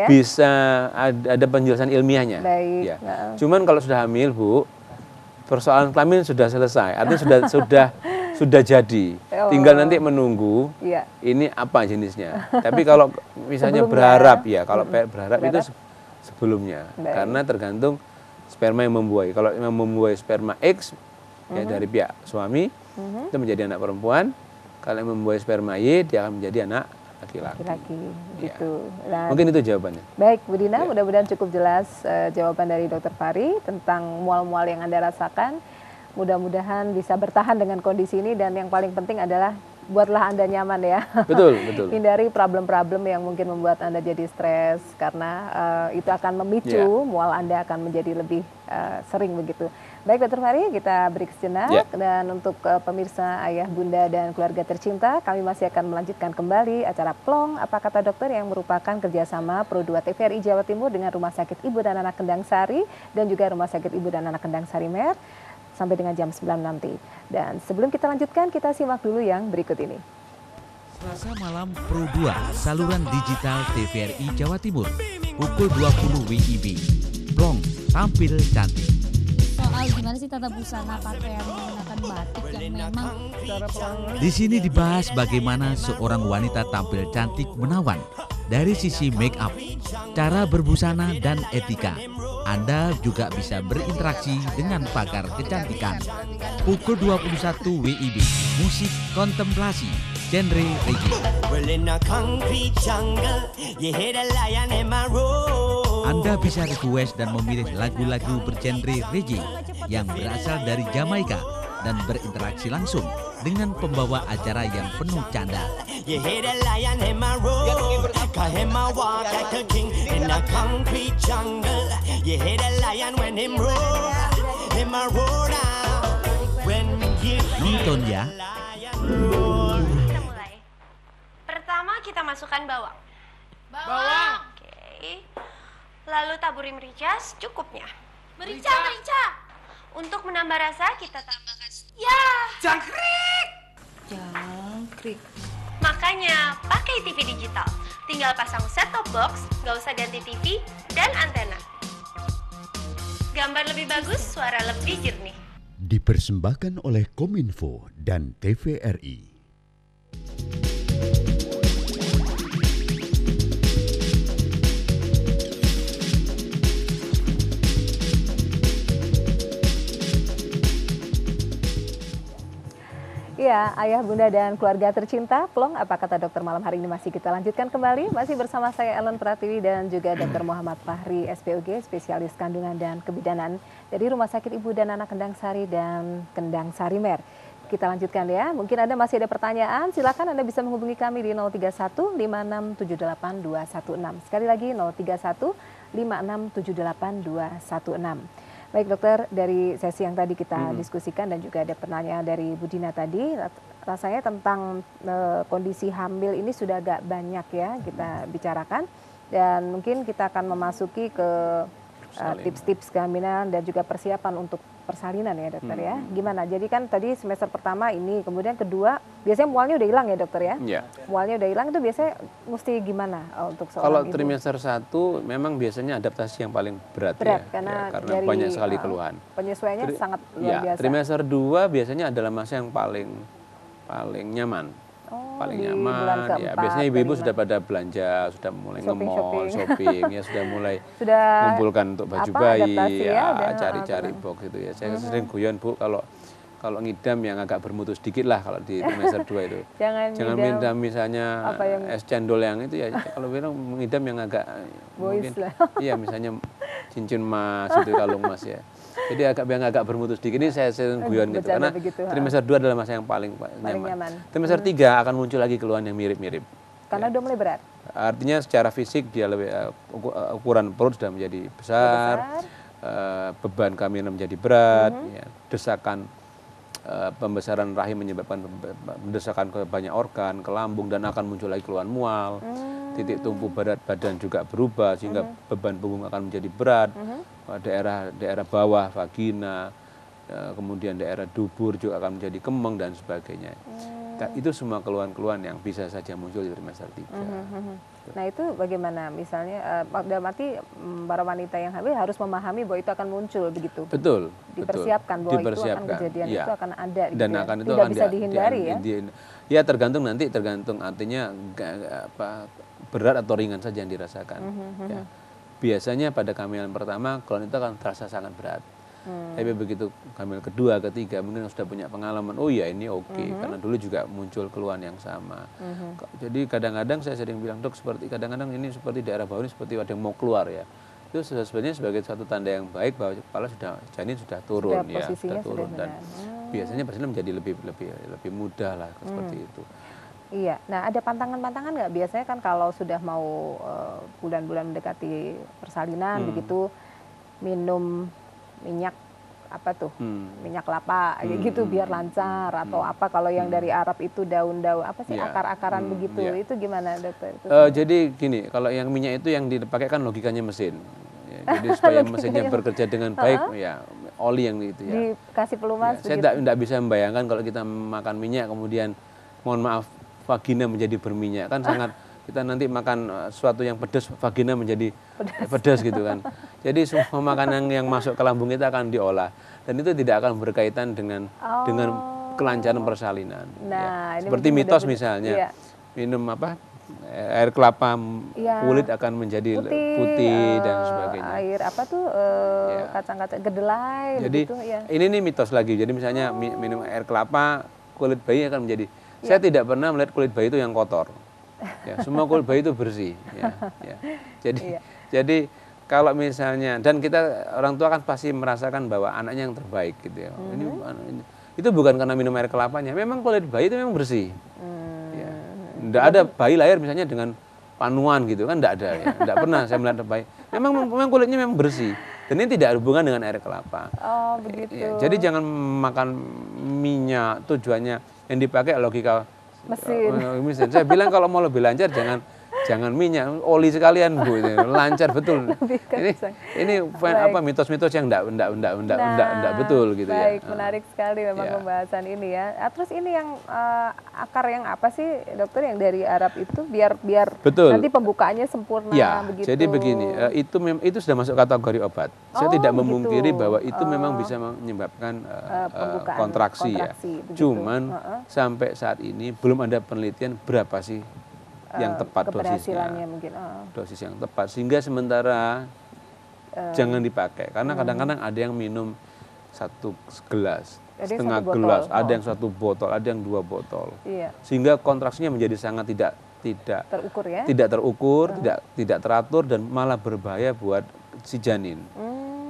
bisa ada penjelasan ilmiahnya. Baik. Cuman kalau sudah hamil, Bu, persoalan kelamin sudah selesai. Artinya sudah jadi. Tinggal nanti menunggu ini apa jenisnya. Tapi kalau misalnya berharap itu sebelumnya, karena tergantung sperma yang membuahi. Kalau yang membuahi sperma X dari pihak suami itu menjadi anak perempuan. Kalau yang membuahi sperma Y dia akan menjadi anak laki-laki. Gitu. Mungkin itu jawabannya. Baik Bu Dina, mudah-mudahan cukup jelas jawaban dari Dr. Fahri tentang mual-mual yang Anda rasakan. Mudah-mudahan bisa bertahan dengan kondisi ini dan yang paling penting adalah buatlah Anda nyaman ya. Betul. Hindari problem-problem yang mungkin membuat Anda jadi stres karena itu akan memicu mual Anda akan menjadi lebih sering begitu. Baik Dr. Fahri, kita break sejenak dan untuk pemirsa ayah, bunda dan keluarga tercinta, kami masih akan melanjutkan kembali acara Plong Apa Kata Dokter yang merupakan kerjasama Pro2 TVRI Jawa Timur dengan Rumah Sakit Ibu dan Anak Kendang Sari dan juga Rumah Sakit Ibu dan Anak Kendang Sari Mer sampai dengan jam 9 nanti. Dan sebelum kita lanjutkan, kita simak dulu yang berikut ini. Selasa malam Pro2, saluran digital TVRI Jawa Timur, pukul 20 WIB. Plong, tampil cantik. Soal gimana sih tata busana pakaian menggunakan batik yang memang di sini dibahas bagaimana seorang wanita tampil cantik menawan dari sisi make up, cara berbusana dan etika. Anda juga bisa berinteraksi dengan pakar kecantikan. Pukul 21 WIB, musik kontemplasi, genre reggae. Anda bisa request dan memilih lagu-lagu bergenre reggae yang berasal dari Jamaika dan berinteraksi langsung dengan pembawa acara yang penuh canda. Nonton ya. Kita mulai. Pertama kita masukkan bawang. Oke. Lalu taburi merica secukupnya. Merica. Untuk menambah rasa kita tambahkan Jangkrik. Makanya pakai TV digital. Tinggal pasang set-top box, nggak usah ganti TV dan antena. Gambar lebih bagus, suara lebih jernih. Dipersembahkan oleh Kominfo dan TVRI. Ya, ayah, bunda, dan keluarga tercinta, Plong, apa kata dokter malam hari ini masih kita lanjutkan kembali. Masih bersama saya Ellen Pratiwi dan juga Dr. Muhammad Fahri, SPOG, spesialis kandungan dan kebidanan dari Rumah Sakit Ibu dan Anak Kendang Sari dan Kendang Sari Mer. Kita lanjutkan ya, mungkin Anda masih ada pertanyaan, silakan Anda bisa menghubungi kami di 031 5678 216. Sekali lagi 031 5678 216. Baik dokter, dari sesi yang tadi kita diskusikan dan juga ada pertanyaan dari Bu Dina tadi, rasanya tentang kondisi hamil ini sudah agak banyak ya kita bicarakan, dan mungkin kita akan memasuki ke tips-tips kehamilan dan juga persiapan untuk persalinan ya dokter ya. Gimana? Jadi kan tadi semester pertama ini, kemudian kedua biasanya mualnya udah hilang ya dokter ya? Iya. Mualnya udah hilang itu biasanya mesti gimana untuk seorang Kalau ibu? trimester 1 memang biasanya adaptasi yang paling berat Berat, ya. karena Karena dari, banyak sekali keluhan. Penyesuaiannya sangat luar biasa. Trimester 2 biasanya adalah masa yang paling nyaman. Paling di nyaman bulan ya. keempat, Biasanya ibu-ibu kelima. sudah pada belanja, sudah mulai nge-mall, Shopping. shopping ya, sudah mulai Sudah mengumpulkan untuk baju apa, bayi, adaptasi ya, ya, dan cari-cari box itu ya. Saya sering guyon Bu, kalau ngidam yang agak bermutu sedikit lah kalau di trimester 2 itu. Jangan ngidam misalnya apa yang es cendol yang itu ya. Kalau bilang mengidam yang agak boys mungkin lah. iya misalnya cincin emas itu, kalung emas ya. Jadi agak bermutu sedikit, ini saya sering guyon gitu Bercanda karena begitu, trimester 2 adalah masa yang paling nyaman. Trimester 3 akan muncul lagi keluhan yang mirip-mirip. Karena udah mulai berat. Artinya secara fisik dia lebih ukuran perut sudah menjadi besar, beban kehamilan menjadi berat, ya, desakan pembesaran rahim menyebabkan mendesakan ke banyak organ, ke lambung, dan akan muncul lagi keluhan mual. Titik tumpu berat badan juga berubah sehingga beban punggung akan menjadi berat. Daerah bawah vagina, kemudian daerah dubur juga akan menjadi kemeng dan sebagainya. Itu semua keluhan-keluhan yang bisa saja muncul di trimester 3. Nah itu bagaimana misalnya dalam arti para wanita yang hamil harus memahami bahwa itu akan muncul begitu. Betul. Dipersiapkan bahwa itu akan kejadian, ya. itu akan ada. Dan gitu akan ya. itu Tidak akan bisa dihindari ya. Ya tergantung artinya berat atau ringan saja yang dirasakan. Ya. Biasanya pada kehamilan pertama keluhan itu akan terasa sangat berat. Tapi begitu hamil kedua, ketiga mungkin sudah punya pengalaman, oh ya ini oke, karena dulu juga muncul keluhan yang sama. Jadi kadang-kadang saya sering bilang, dok, kadang-kadang ini seperti daerah bawah ini seperti ada yang mau keluar ya. Itu sebenarnya sebagai satu tanda yang baik bahwa kepala janin sudah turun ya, sudah turun, dan biasanya persalinan menjadi lebih mudah lah seperti itu. Iya, nah ada pantangan-pantangan nggak? Biasanya kan kalau sudah mau bulan-bulan mendekati persalinan begitu, minum minyak apa tuh, minyak kelapa gitu biar lancar, atau apa kalau yang dari Arab itu daun-daun apa sih, akar-akaran begitu, itu gimana dokter? Jadi gini, kalau yang minyak itu yang dipakai kan logikanya mesin, ya, jadi supaya mesinnya bekerja dengan baik, ya oli yang itu ya. Dikasih pelumas. Ya, saya tidak bisa membayangkan kalau kita makan minyak kemudian, mohon maaf, vagina menjadi berminyak, kan sangat. Kita nanti makan sesuatu yang pedas, vagina menjadi pedas gitu kan. Jadi semua makanan yang masuk ke lambung kita akan diolah, dan itu tidak akan berkaitan dengan kelancaran persalinan. Nah, ya. Seperti mitos misalnya, minum air kelapa kulit akan menjadi putih dan sebagainya. Air apa tuh kacang-kacang kedelai. Jadi begitu, ya. ini mitos lagi. Jadi misalnya minum air kelapa, kulit bayi akan menjadi. Saya tidak pernah melihat kulit bayi itu yang kotor. Ya, semua kulit bayi itu bersih. Ya. Jadi kalau misalnya, dan kita orang tua kan pasti merasakan bahwa anaknya yang terbaik gitu ya. Itu bukan karena minum air kelapanya, memang kulit bayi itu memang bersih. Ya. Nggak ada bayi lahir misalnya dengan panuan gitu kan, nggak ada ya. Nggak pernah saya melihat bayi. Memang kulitnya memang bersih. Dan ini tidak ada hubungan dengan air kelapa. Oh begitu. Ya, jadi jangan makan minyak, tujuannya yang dipakai logika mesin. Saya bilang kalau mau lebih lancar jangan jangan minyak, oli sekalian Bu, ini lancar betul. Ini apa mitos-mitos yang enggak betul gitu ya. Baik, menarik sekali memang pembahasan ini ya. Terus ini yang akar yang apa sih dokter yang dari Arab itu biar betul. Nanti pembukaannya sempurna begitu. Jadi begini, itu sudah masuk kategori obat. Saya tidak memungkiri bahwa itu memang bisa menyebabkan kontraksi ya. Cuman sampai saat ini belum ada penelitian berapa sih yang tepat dosisnya, mungkin. Dosis yang tepat, sehingga sementara jangan dipakai, karena kadang-kadang ada yang minum 1 gelas, setengah gelas, ada yang 1 botol, ada yang 2 botol, sehingga kontraksinya menjadi sangat tidak terukur ya, tidak terukur, tidak teratur, dan malah berbahaya buat si janin.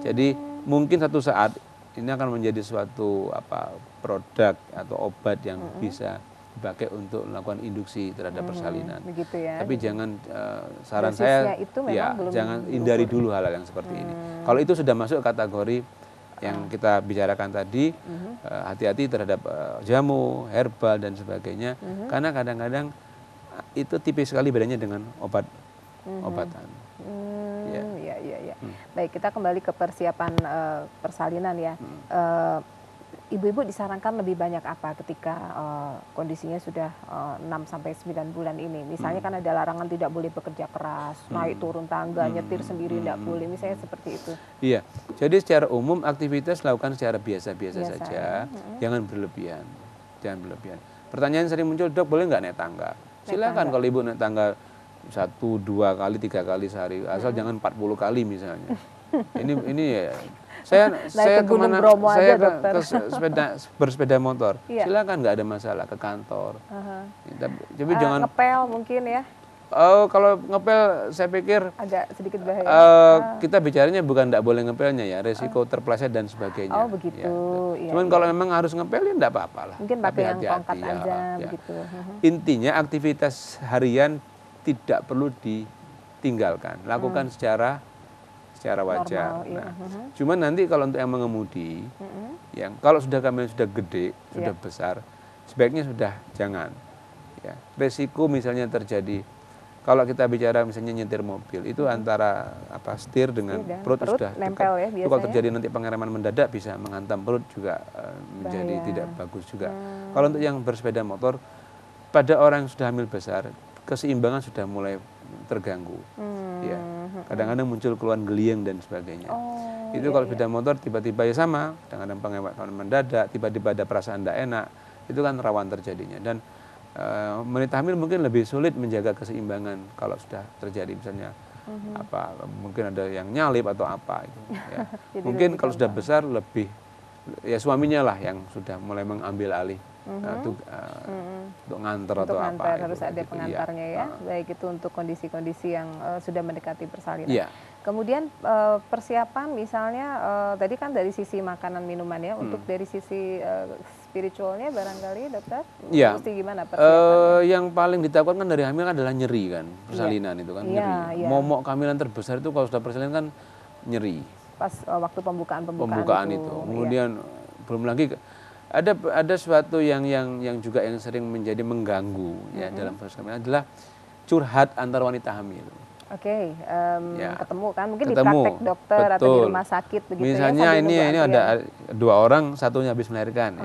Jadi mungkin satu saat ini akan menjadi suatu produk atau obat yang bisa dipakai untuk melakukan induksi terhadap persalinan. Begitu ya. Tapi jangan saran saya itu belum jangan hindari dulu hal-hal yang seperti ini. Kalau itu sudah masuk kategori yang kita bicarakan tadi, hati-hati terhadap jamu, herbal dan sebagainya, karena kadang-kadang itu tipis sekali bedanya dengan obatan. Ya. Baik, kita kembali ke persiapan persalinan ya. Ibu-ibu disarankan lebih banyak apa ketika kondisinya sudah 6-9 bulan ini? Misalnya kan ada larangan tidak boleh bekerja keras, naik turun tangga, nyetir sendiri tidak boleh, misalnya seperti itu. Iya, jadi secara umum aktivitas lakukan secara biasa-biasa saja, jangan berlebihan. Pertanyaan sering muncul, dok boleh nggak naik tangga? Silakan kalau ibu naik tangga 1, 2 kali, 3 kali sehari, asal jangan 40 kali misalnya. Ini ya. Saya kemana? Saya bersepeda motor. Silakan, nggak ada masalah, ke kantor. Tapi jangan ngepel mungkin ya. Kalau ngepel saya pikir agak sedikit bahaya. Kita bicaranya bukan tidak boleh ngepelnya ya, resiko terpleset dan sebagainya. Oh begitu. Ya, cuman kalau memang harus ngepel ya tidak apa-apa lah. Mungkin pakai yang tongkat aja begitu. Intinya aktivitas harian tidak perlu ditinggalkan, lakukan secara wajar. Cuman nanti kalau untuk yang mengemudi, yang kalau kami sudah gede, sudah besar, sebaiknya sudah jangan. Ya, resiko misalnya terjadi. Kalau kita bicara misalnya nyetir mobil, itu antara setir dengan perut sudah nempel ya, itu kalau terjadi nanti pengereman mendadak bisa menghantam perut juga, menjadi tidak bagus juga. Kalau untuk yang bersepeda motor, pada orang yang sudah hamil besar, keseimbangan sudah mulai terganggu. Ya. Kadang-kadang muncul keluhan geliang dan sebagainya. Itu kalau sepeda motor tiba-tiba ya sama, kadang-kadang pengereman mendadak, tiba-tiba ada perasaan tidak enak, itu kan rawan terjadinya. Dan wanita hamil mungkin lebih sulit menjaga keseimbangan kalau sudah terjadi misalnya mungkin ada yang nyalip atau apa itu. Ya. Mungkin kalau sudah besar lebih ya suaminya lah yang sudah mulai mengambil alih untuk nganter atau apa. Harus ada pengantarnya ya. Baik itu untuk kondisi-kondisi yang sudah mendekati persalinan. Yeah. Kemudian persiapan misalnya tadi kan dari sisi makanan minuman ya, untuk dari sisi spiritualnya barangkali dokter, mesti gimana persiapannya? Yang paling ditakutkan dari hamil adalah nyeri kan, persalinan itu kan nyeri. Momok kehamilan terbesar itu kalau sudah persalinan kan nyeri. Pas waktu pembukaan itu. Kemudian belum lagi ada suatu yang juga yang sering menjadi mengganggu ya dalam proses kehamilan adalah curhat antar wanita hamil. Ketemu kan mungkin di praktek dokter atau di rumah sakit begitu. Misalnya ini ada 2 orang, satunya habis melahirkan.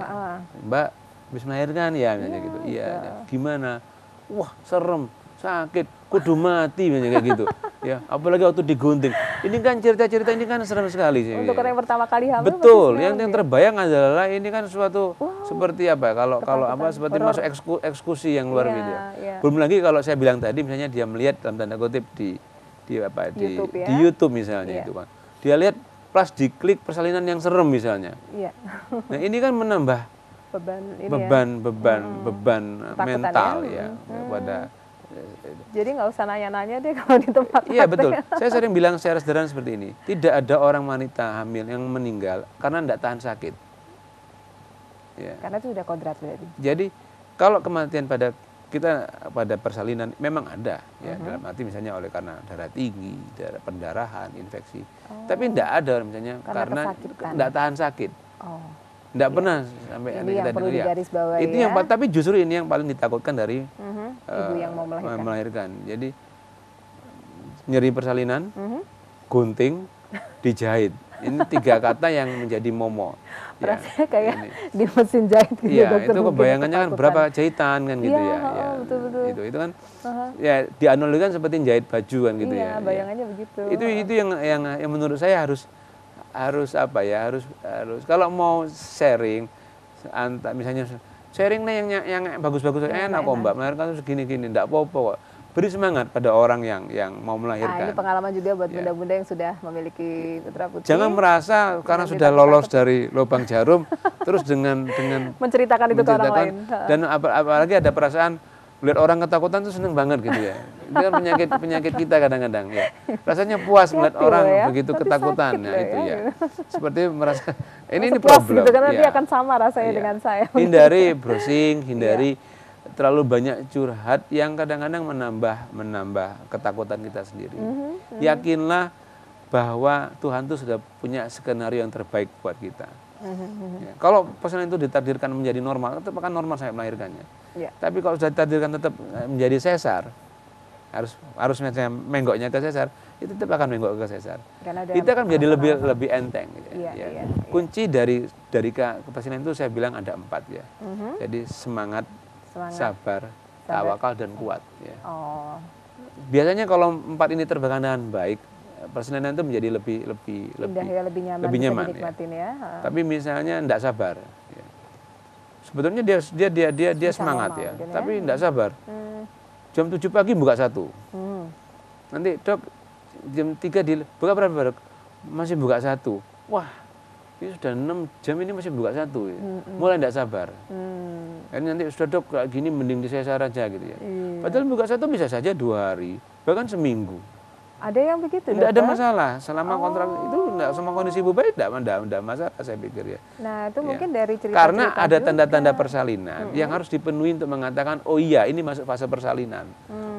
Mbak habis melahirkan ya misalnya gitu. Iya. Gimana? Wah, serem, sakit, kudu mati misalnya kayak gitu. Ya, apalagi waktu digunting. Ini kan cerita-cerita ini kan serem sekali sih. Untuk orang yang pertama kali hamil. Betul, yang terbayang adalah ini kan suatu seperti apa? Kalau seperti masuk eksekusi yang luar biasa. Belum lagi kalau saya bilang tadi misalnya dia melihat dalam tanda kutip di YouTube misalnya itu kan. Dia lihat plus diklik persalinan yang serem misalnya. Nah, ini kan menambah beban mental ya pada. Jadi nggak usah nanya-nanya deh kalau di tempat. Iya betul. Saya sering bilang secara sederhana seperti ini. Tidak ada orang wanita hamil yang meninggal karena tidak tahan sakit. Ya. Karena itu sudah kodrat berarti. Jadi kalau kematian pada persalinan memang ada ya, dalam arti misalnya oleh karena darah tinggi, pendarahan, infeksi. Tapi tidak ada misalnya karena tidak tahan sakit. Tidak pernah sampai ini yang perlu digarisbawahi itu ya. Tapi justru ini yang paling ditakutkan dari ibu yang mau melahirkan. Jadi nyeri persalinan, gunting, dijahit. Ini 3 kata yang menjadi momok. Rasanya kayak di mesin jahit gitu. Iya, dokter, itu kebayangannya kan berapa jahitan kan gitu ya. Betul-betul. Itu kan ya dianalogikan seperti jahit baju kan gitu ya. Iya, bayangannya begitu. Itu yang menurut saya harus apa ya, harus kalau mau sharing, misalnya sharing nih yang bagus-bagus, enak kok Mbak, melahirkan tuh segini-gini, enggak apa-apa kok. Beri semangat pada orang yang mau melahirkan. Ini pengalaman juga buat bunda-bunda yang sudah memiliki putra putri. Jangan merasa karena sudah lolos dari lubang jarum terus dengan menceritakan itu ke orang lain. Dan apalagi ada perasaan melihat orang ketakutan tuh seneng banget gitu ya. Itu kan penyakit kita kadang-kadang ya. Rasanya puas melihat orang begitu ketakutan. Nah itu ya. Seperti merasa ini problem. Gitu, karena dia akan sama rasanya dengan saya. Hindari browsing, hindari terlalu banyak curhat yang kadang-kadang menambah ketakutan kita sendiri. Yakinlah bahwa Tuhan itu sudah punya skenario yang terbaik buat kita. Ya, kalau persalinan itu ditakdirkan menjadi normal, tetap akan normal saya melahirkannya. Tapi kalau sudah ditakdirkan tetap menjadi sesar, harus menggoknya ke sesar, itu tetap akan menggok ke sesar. Itu akan menjadi lebih enteng. Kunci dari persalinan itu saya bilang ada 4 ya. Jadi semangat, sabar, tawakal dan kuat. Ya. Biasanya kalau 4 ini terbangun dengan baik, persalinan itu menjadi lebih lebih nyaman ya. Tapi misalnya tidak sabar, ya. Sebetulnya dia semangat ya, tapi tidak sabar. Jam 7 pagi buka 1, nanti dok jam 3 buka berapa dok? Masih buka 1, wah ini sudah 6 jam ini masih buka 1 ya. Mulai tidak sabar. Nanti sudah dok kayak gini mending disesar aja gitu ya. Padahal buka 1 bisa saja 2 hari, bahkan seminggu. Ada yang begitu? Tidak ada masalah, selama kontrak itu tidak, sama kondisi ibu baik tidak masalah saya pikir ya. Nah itu mungkin dari cerita. Karena ada tanda-tanda persalinan yang harus dipenuhi untuk mengatakan oh iya ini masuk fase persalinan.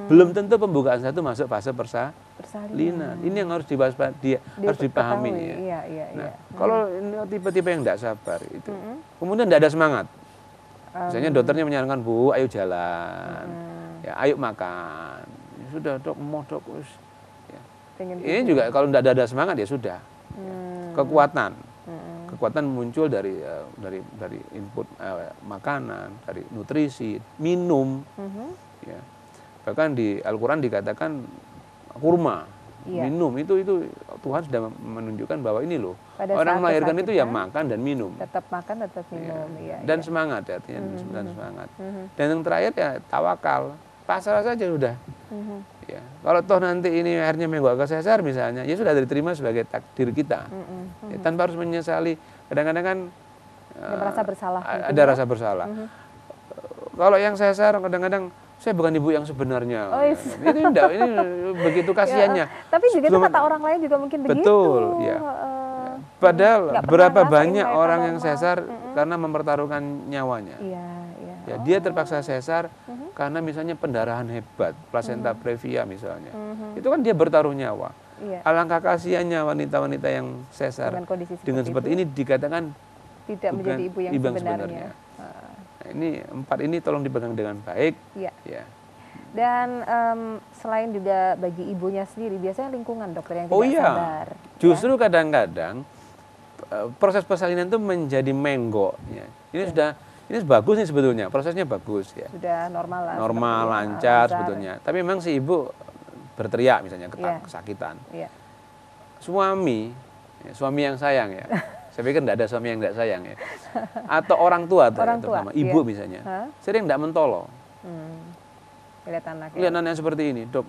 Belum tentu pembukaan 1 masuk fase persalinan. Ini yang harus harus dipahami ya. Nah, kalau tipe-tipe yang tidak sabar itu, kemudian tidak ada semangat. Misalnya dokternya menyarankan Bu, ayo jalan, ya, ayo makan. Ya, sudah dok, mau dok, ya. Ini juga kalau tidak ada semangat ya sudah. Kekuatan muncul dari input makanan, dari nutrisi, minum. Ya. Bahkan di Al-Quran dikatakan kurma. Minum itu Tuhan sudah menunjukkan bahwa ini loh orang melahirkan itu ya makan dan minum, tetap makan tetap minum dan semangat artinya dan semangat. Dan yang terakhir ya tawakal, pasrah saja sudah. Ya kalau toh nanti ini akhirnya menggok ke sesar misalnya ya sudah diterima sebagai takdir kita ya, tanpa harus menyesali. Kadang-kadang kan merasa bersalah ada rasa bersalah. Kalau yang sesar kadang-kadang saya bukan ibu yang sebenarnya. Ini begitu kasihannya. Tapi juga itu kata orang lain juga mungkin begitu. Betul, ya. Padahal berapa banyak orang yang sesar karena mempertaruhkan nyawanya. Ya, dia terpaksa sesar karena misalnya pendarahan hebat, plasenta previa misalnya. Itu kan dia bertaruh nyawa. Alangkah kasihannya wanita-wanita yang sesar dengan seperti ini dikatakan tidak menjadi ibu yang sebenarnya. Nah, ini 4 ini tolong dipegang dengan baik. Ya. Dan selain juga bagi ibunya sendiri, biasanya lingkungan dokter yang tidak sabar. Justru kadang-kadang proses persalinan itu menjadi menggok. Ya. Ini bagus nih sebetulnya, prosesnya bagus ya. Sudah normal lah. Normal, lancar sebetulnya. Tapi memang si ibu berteriak misalnya kesakitan. Suami yang sayang ya. Saya pikir tidak ada suami yang tidak sayang ya. Atau orang tua terutama ibu misalnya. Sering tidak mentolo. Lihat anaknya seperti ini, dok.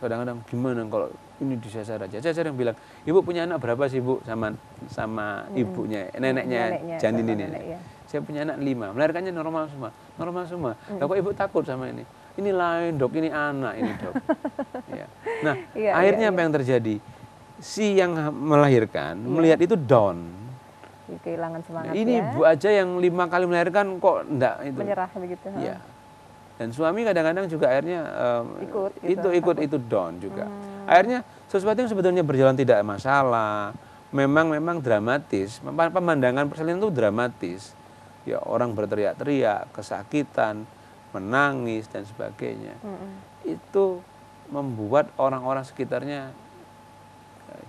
Kadang-kadang gimana kalau ini disesar aja. Saya sering bilang, ibu punya anak berapa sih bu sama ibunya, neneknya janin ini. Saya punya anak 5, melahirkannya normal semua. Lah kok ibu takut sama ini? Ini lain dok, ini anak ini dok. Ya. Nah akhirnya apa yang terjadi? Si yang melahirkan melihat itu down, kehilangan semangat. Ini ibu aja yang 5 kali melahirkan kok enggak itu menyerah begitu. Ya. Dan suami kadang-kadang juga akhirnya ikut down juga. Akhirnya sesuatu yang sebetulnya berjalan tidak masalah, memang dramatis. Pemandangan persalinan itu dramatis. Ya orang berteriak-teriak, kesakitan, menangis dan sebagainya. Itu membuat orang-orang sekitarnya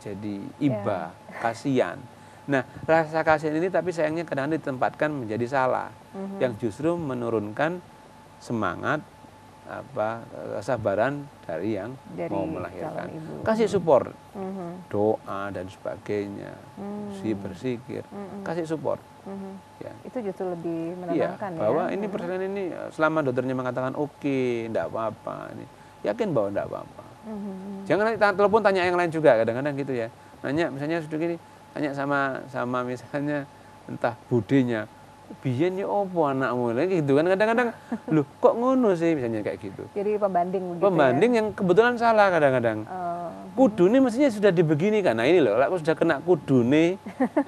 jadi iba, kasihan. Nah, rasa kasihan ini tapi sayangnya kadang-kadang ditempatkan menjadi salah, yang justru menurunkan semangat kesabaran dari yang mau melahirkan. Kasih support, doa dan sebagainya, berzikir, kasih support. Ya. Itu justru lebih menenangkan bahwa ini persalinan ini selama dokternya mengatakan oke, enggak apa-apa, ini yakin bahwa enggak apa-apa. Jangan telepon tanya yang lain juga, kadang-kadang gitu ya. Nanya misalnya sudah gini, tanya sama misalnya entah budenya, biyen ya opo anakmu lagi gitu kan, kadang-kadang loh kok ngono sih misalnya kayak gitu. Jadi pembanding begitu. Pembanding yang kebetulan salah kadang-kadang. Kudune mestinya sudah dibeginikan. Nah ini loh, kalau sudah kena kudune,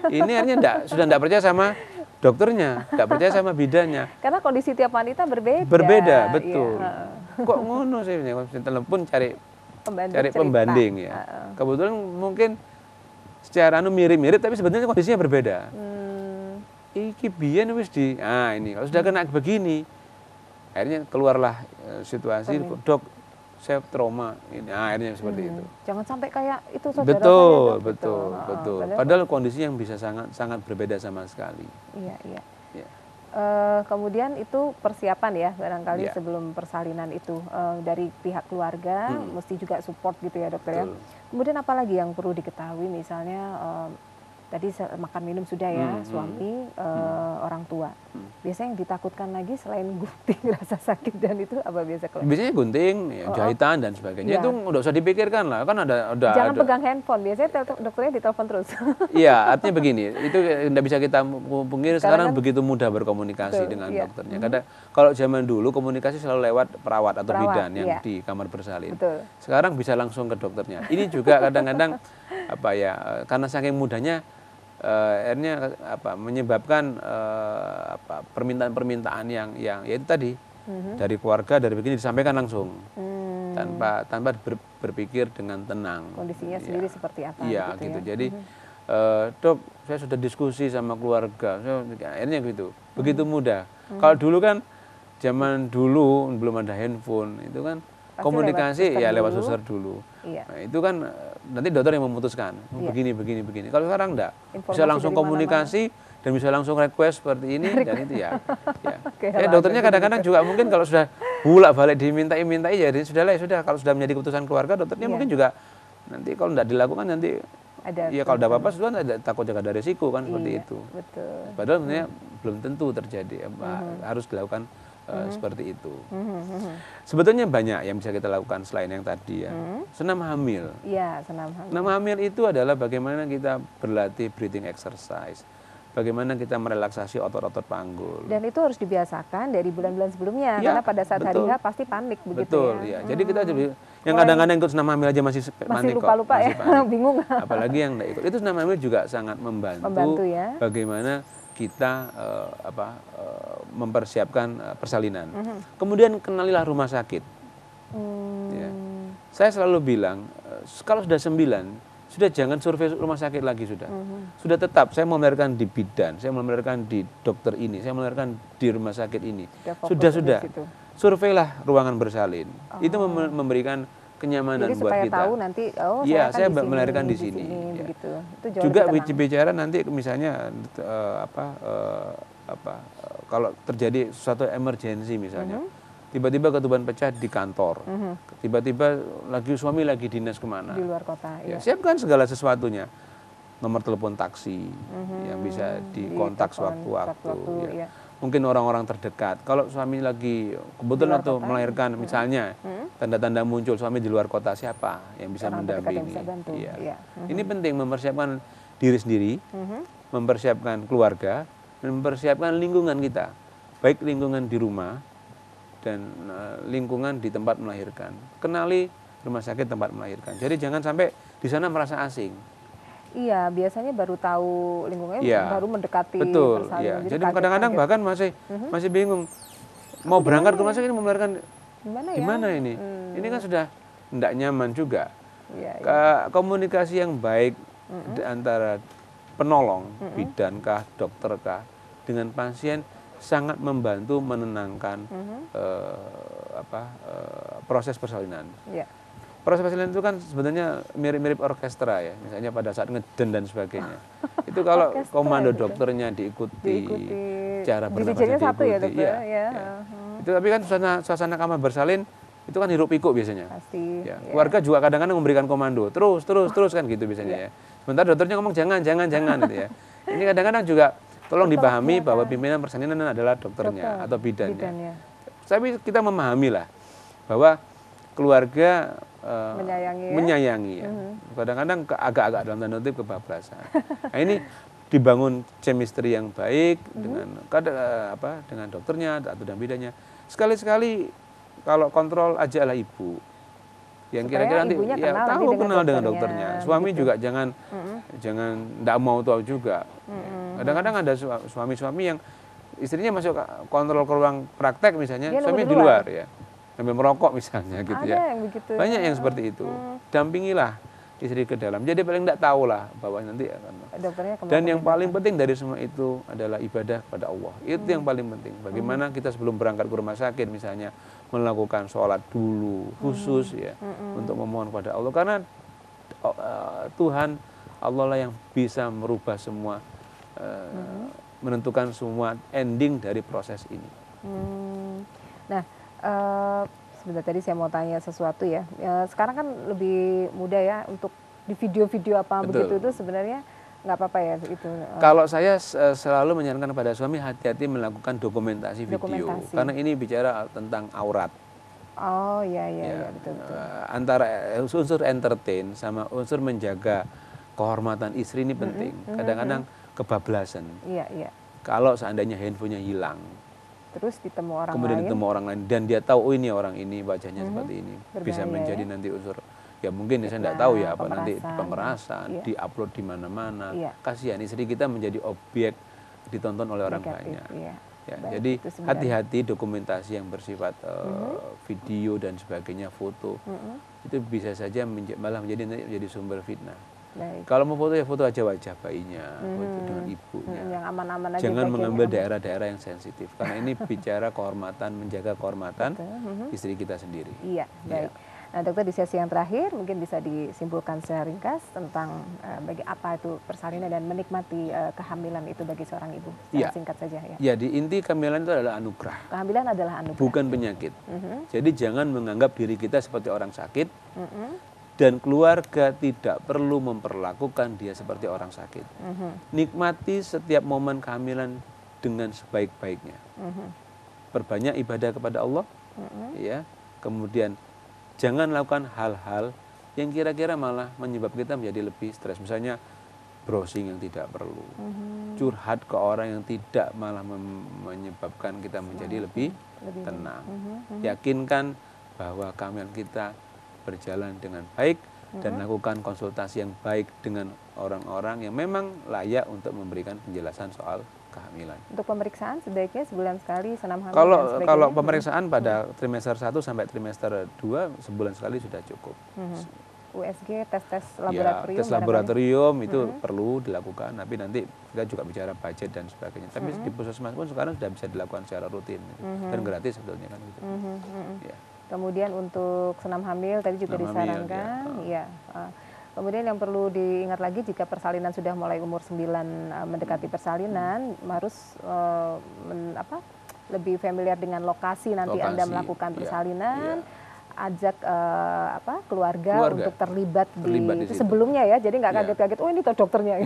ini artinya sudah enggak percaya sama dokternya, enggak percaya sama bidannya. Karena kondisi tiap wanita berbeda. Berbeda, betul. Kok ngono sih misalnya kalau telepon cari pembanding ya. Kebetulan mungkin secara mirip-mirip tapi sebenarnya kondisinya berbeda. Iki biyen wis ini kalau sudah kena begini akhirnya keluarlah situasi dok saya trauma ini akhirnya seperti itu. Jangan sampai kayak itu saudara saya. Betul. Padahal kondisi yang bisa sangat berbeda sama sekali. Iya. Kemudian itu persiapan ya barangkali sebelum persalinan itu dari pihak keluarga mesti juga support gitu ya dokter. Betul. Ya. Kemudian apalagi yang perlu diketahui misalnya tadi makan minum sudah ya suami orang tua. Biasanya yang ditakutkan lagi selain gunting rasa sakit dan itu apa biasanya gunting, jahitan dan sebagainya itu udah usah dipikirkan lah kan ada. Jangan pegang handphone biasanya dokternya ditelepon terus. Iya artinya begini itu tidak bisa kita pungkiri sekarang kan, begitu mudah berkomunikasi dengan dokternya. Kadang kalau zaman dulu komunikasi selalu lewat perawat atau bidan yang di kamar bersalin. Betul. Sekarang bisa langsung ke dokternya. Ini juga kadang-kadang karena saking mudahnya akhirnya menyebabkan permintaan-permintaan yang yaitu tadi dari keluarga dari begini disampaikan langsung tanpa berpikir dengan tenang. Kondisinya sendiri seperti apa? Iya gitu. Jadi dok saya sudah diskusi sama keluarga, akhirnya gitu. Begitu mudah. Kalau dulu kan zaman dulu belum ada handphone itu kan pasti komunikasi lewat suster dulu. Iya. Nah, itu kan nanti dokter yang memutuskan begini. Kalau sekarang enggak, bisa langsung komunikasi dan bisa langsung request seperti ini dan itu ya. Dokternya kadang-kadang juga mungkin kalau sudah bolak-balik dimintai ya sudah kalau sudah menjadi keputusan keluarga dokternya mungkin juga nanti kalau enggak dilakukan nanti kalau ada apa-apa sudah takut jaga ada resiko kan seperti itu. Betul. Padahal sebenarnya belum tentu terjadi harus dilakukan seperti itu. Sebetulnya banyak yang bisa kita lakukan selain yang tadi ya. Senam hamil. Iya, senam hamil. Senam hamil itu adalah bagaimana kita berlatih breathing exercise. Bagaimana kita merelaksasi otot-otot panggul. Dan itu harus dibiasakan dari bulan-bulan sebelumnya karena pada saat hari H pasti panik begitu ya. Jadi kita yang kadang-kadang ikut senam hamil aja masih panik lupa-lupa ya, bingung. Apalagi yang enggak ikut. Itu senam hamil juga sangat membantu ya. Bagaimana kita mempersiapkan persalinan. Kemudian kenalilah rumah sakit. Ya. Saya selalu bilang, kalau sudah 9, sudah jangan survei rumah sakit lagi sudah. Sudah tetap, saya mau melahirkan di bidan, saya mau melahirkan di dokter ini, saya mau melahirkan di rumah sakit ini. Sudah. Surveilah ruangan bersalin. Itu memberikan kenyamanan jadi buat kita. Jadi supaya tahu nanti, saya melahirkan di sini. Begitu. Itu juga bicara nanti misalnya kalau terjadi suatu emergensi misalnya, tiba-tiba ketuban pecah di kantor, tiba-tiba suami lagi dinas kemana? Di luar kota. Ya, siapkan segala sesuatunya, nomor telepon taksi yang bisa dikontak sewaktu-waktu. Ya. Mungkin orang-orang terdekat. Kalau suami lagi kebetulan atau melahirkan misalnya, tanda-tanda muncul suami di luar kota siapa yang bisa mendampingi? Ini penting mempersiapkan diri sendiri, mempersiapkan keluarga, dan mempersiapkan lingkungan kita, baik lingkungan di rumah dan lingkungan di tempat melahirkan. Kenali rumah sakit tempat melahirkan. Jadi jangan sampai di sana merasa asing. Iya, biasanya baru tahu lingkungannya, baru mendekati persalinan. Iya. Jadi kadang-kadang bahkan masih bingung mau berangkat ke rumah sakit mau melahirkan gimana ini? Ini kan sudah tidak nyaman juga. Komunikasi yang baik antara penolong, bidankah, dokterkah, dengan pasien sangat membantu menenangkan proses persalinan. proses persalinan itu kan sebenarnya mirip-mirip orkestra ya, misalnya pada saat ngeden dan sebagainya. Itu kalau komando dokternya diikuti, cara bernafasnya diikuti, satu ya, dokter? Ya. Itu tapi kan suasana kamar bersalin itu kan hiruk pikuk biasanya. Pasti. Ya. Keluarga juga kadang-kadang memberikan komando, terus kan gitu biasanya ya. Sementara dokternya ngomong jangan gitu ya. Ini kadang-kadang juga tolong dipahami bahwa pimpinan persalinan adalah dokternya atau bidannya. Tapi kita memahami lah bahwa keluarga menyayangi ya. Kadang-kadang agak-agak dalam tanda kutip kebablasan. Nah, ini dibangun chemistry yang baik dengan dokternya atau dengan bidannya. Sekali-sekali kalau kontrol ajaklah ibu. Yang kira-kira nanti ya kenal dengan dokternya. Suami gitu. Juga jangan enggak mau tahu juga. Kadang-kadang ada suami-suami yang istrinya masuk kontrol ke ruang praktek misalnya, suami di luar ya. Sambil merokok misalnya gitu ya. Yang begitu. Banyak yang seperti itu. Dampingilah istri ke dalam. Jadi paling enggak tahu lah bahwa nanti akan. Dan yang paling penting dari semua itu adalah ibadah pada Allah. Itu yang paling penting. Bagaimana kita sebelum berangkat ke rumah sakit misalnya melakukan sholat dulu khusus ya untuk memohon pada Allah. Karena Tuhan Allah lah yang bisa merubah semua, menentukan semua ending dari proses ini. Nah, sebentar tadi saya mau tanya sesuatu ya. Sekarang kan lebih mudah ya untuk di video-video apa begitu itu sebenarnya nggak apa-apa ya itu. Kalau saya selalu menyarankan pada suami hati-hati melakukan dokumentasi video karena ini bicara tentang aurat. Oh iya betul. Antara unsur entertain sama unsur menjaga kehormatan istri ini penting. Kadang-kadang kebablasan. Iya. Kalau seandainya handphonenya hilang. Terus kemudian ditemu orang lain dan dia tahu ini orang ini wajahnya seperti ini, bisa menjadi nanti unsur ya mungkin saya tidak tahu ya apa nanti pemerasan, diupload di mana-mana. Kasihan istri kita menjadi objek ditonton oleh orang banyak. Ya, jadi hati-hati dokumentasi yang bersifat video dan sebagainya, foto itu bisa saja malah menjadi sumber fitnah. Kalau mau foto ya foto aja wajah bayinya, foto dengan ibunya. Yang aman-aman aja. Jangan mengambil daerah-daerah yang sensitif karena ini bicara kehormatan, menjaga kehormatan istri kita sendiri. Iya, baik. Nah, dokter di sesi yang terakhir mungkin bisa disimpulkan secara ringkas tentang bagi apa itu persalinan dan menikmati kehamilan itu bagi seorang ibu. Singkat saja ya. Ya, di inti kehamilan itu adalah anugerah. Kehamilan adalah anugerah. Bukan penyakit. Jadi jangan menganggap diri kita seperti orang sakit. Dan keluarga tidak perlu memperlakukan dia seperti orang sakit. Nikmati setiap momen kehamilan dengan sebaik-baiknya. Perbanyak ibadah kepada Allah, ya. Kemudian jangan lakukan hal-hal yang kira-kira malah menyebabkan kita menjadi lebih stres. Misalnya browsing yang tidak perlu, curhat ke orang yang tidak malah menyebabkan kita menjadi lebih tenang. Yakinkan bahwa kehamilan kita berjalan dengan baik dan lakukan konsultasi yang baik dengan orang-orang yang memang layak untuk memberikan penjelasan soal kehamilan. Untuk pemeriksaan sebaiknya sebulan sekali senam hamil. Kalau pemeriksaan pada trimester 1 sampai trimester 2 sebulan sekali sudah cukup. USG, tes laboratorium. Ya, tes laboratorium itu perlu dilakukan, tapi nanti kita juga bicara budget dan sebagainya. Tapi di puskesmas pun sekarang sudah bisa dilakukan secara rutin dan gratis sebetulnya kan gitu. Ya. Kemudian untuk senam hamil tadi juga disarankan, kemudian yang perlu diingat lagi jika persalinan sudah mulai umur 9 mendekati persalinan, harus lebih familiar dengan lokasi nanti Anda melakukan persalinan. Ajak keluarga untuk terlibat di sebelumnya ya, jadi nggak kaget-kaget oh ini tuh dokternya.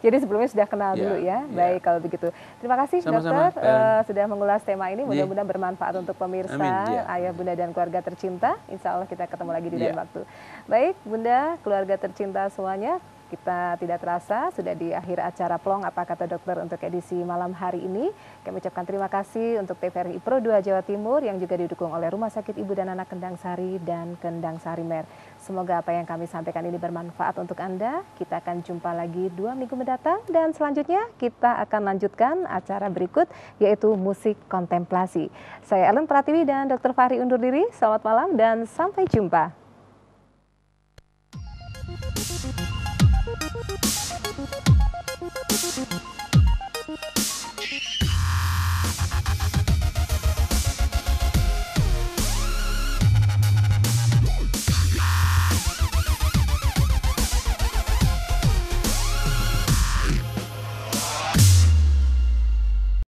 Jadi sebelumnya sudah kenal dulu ya. Baik kalau begitu. Terima kasih dokter sudah mengulas tema ini, mudah-mudahan bermanfaat untuk pemirsa, ayah bunda dan keluarga tercinta. Insya Allah kita ketemu lagi di lain waktu. Baik bunda, keluarga tercinta semuanya, kita tidak terasa sudah di akhir acara Plong Apa Kata Dokter untuk edisi malam hari ini. Kami ucapkan terima kasih untuk TVRI Pro 2 Jawa Timur yang juga didukung oleh Rumah Sakit Ibu dan Anak Kendang Sari dan Kendang Sari Mer. Semoga apa yang kami sampaikan ini bermanfaat untuk Anda. Kita akan jumpa lagi 2 minggu mendatang dan selanjutnya kita akan lanjutkan acara berikut yaitu musik kontemplasi. Saya Ellen Pratiwi dan Dr. Fahri undur diri. Selamat malam dan sampai jumpa.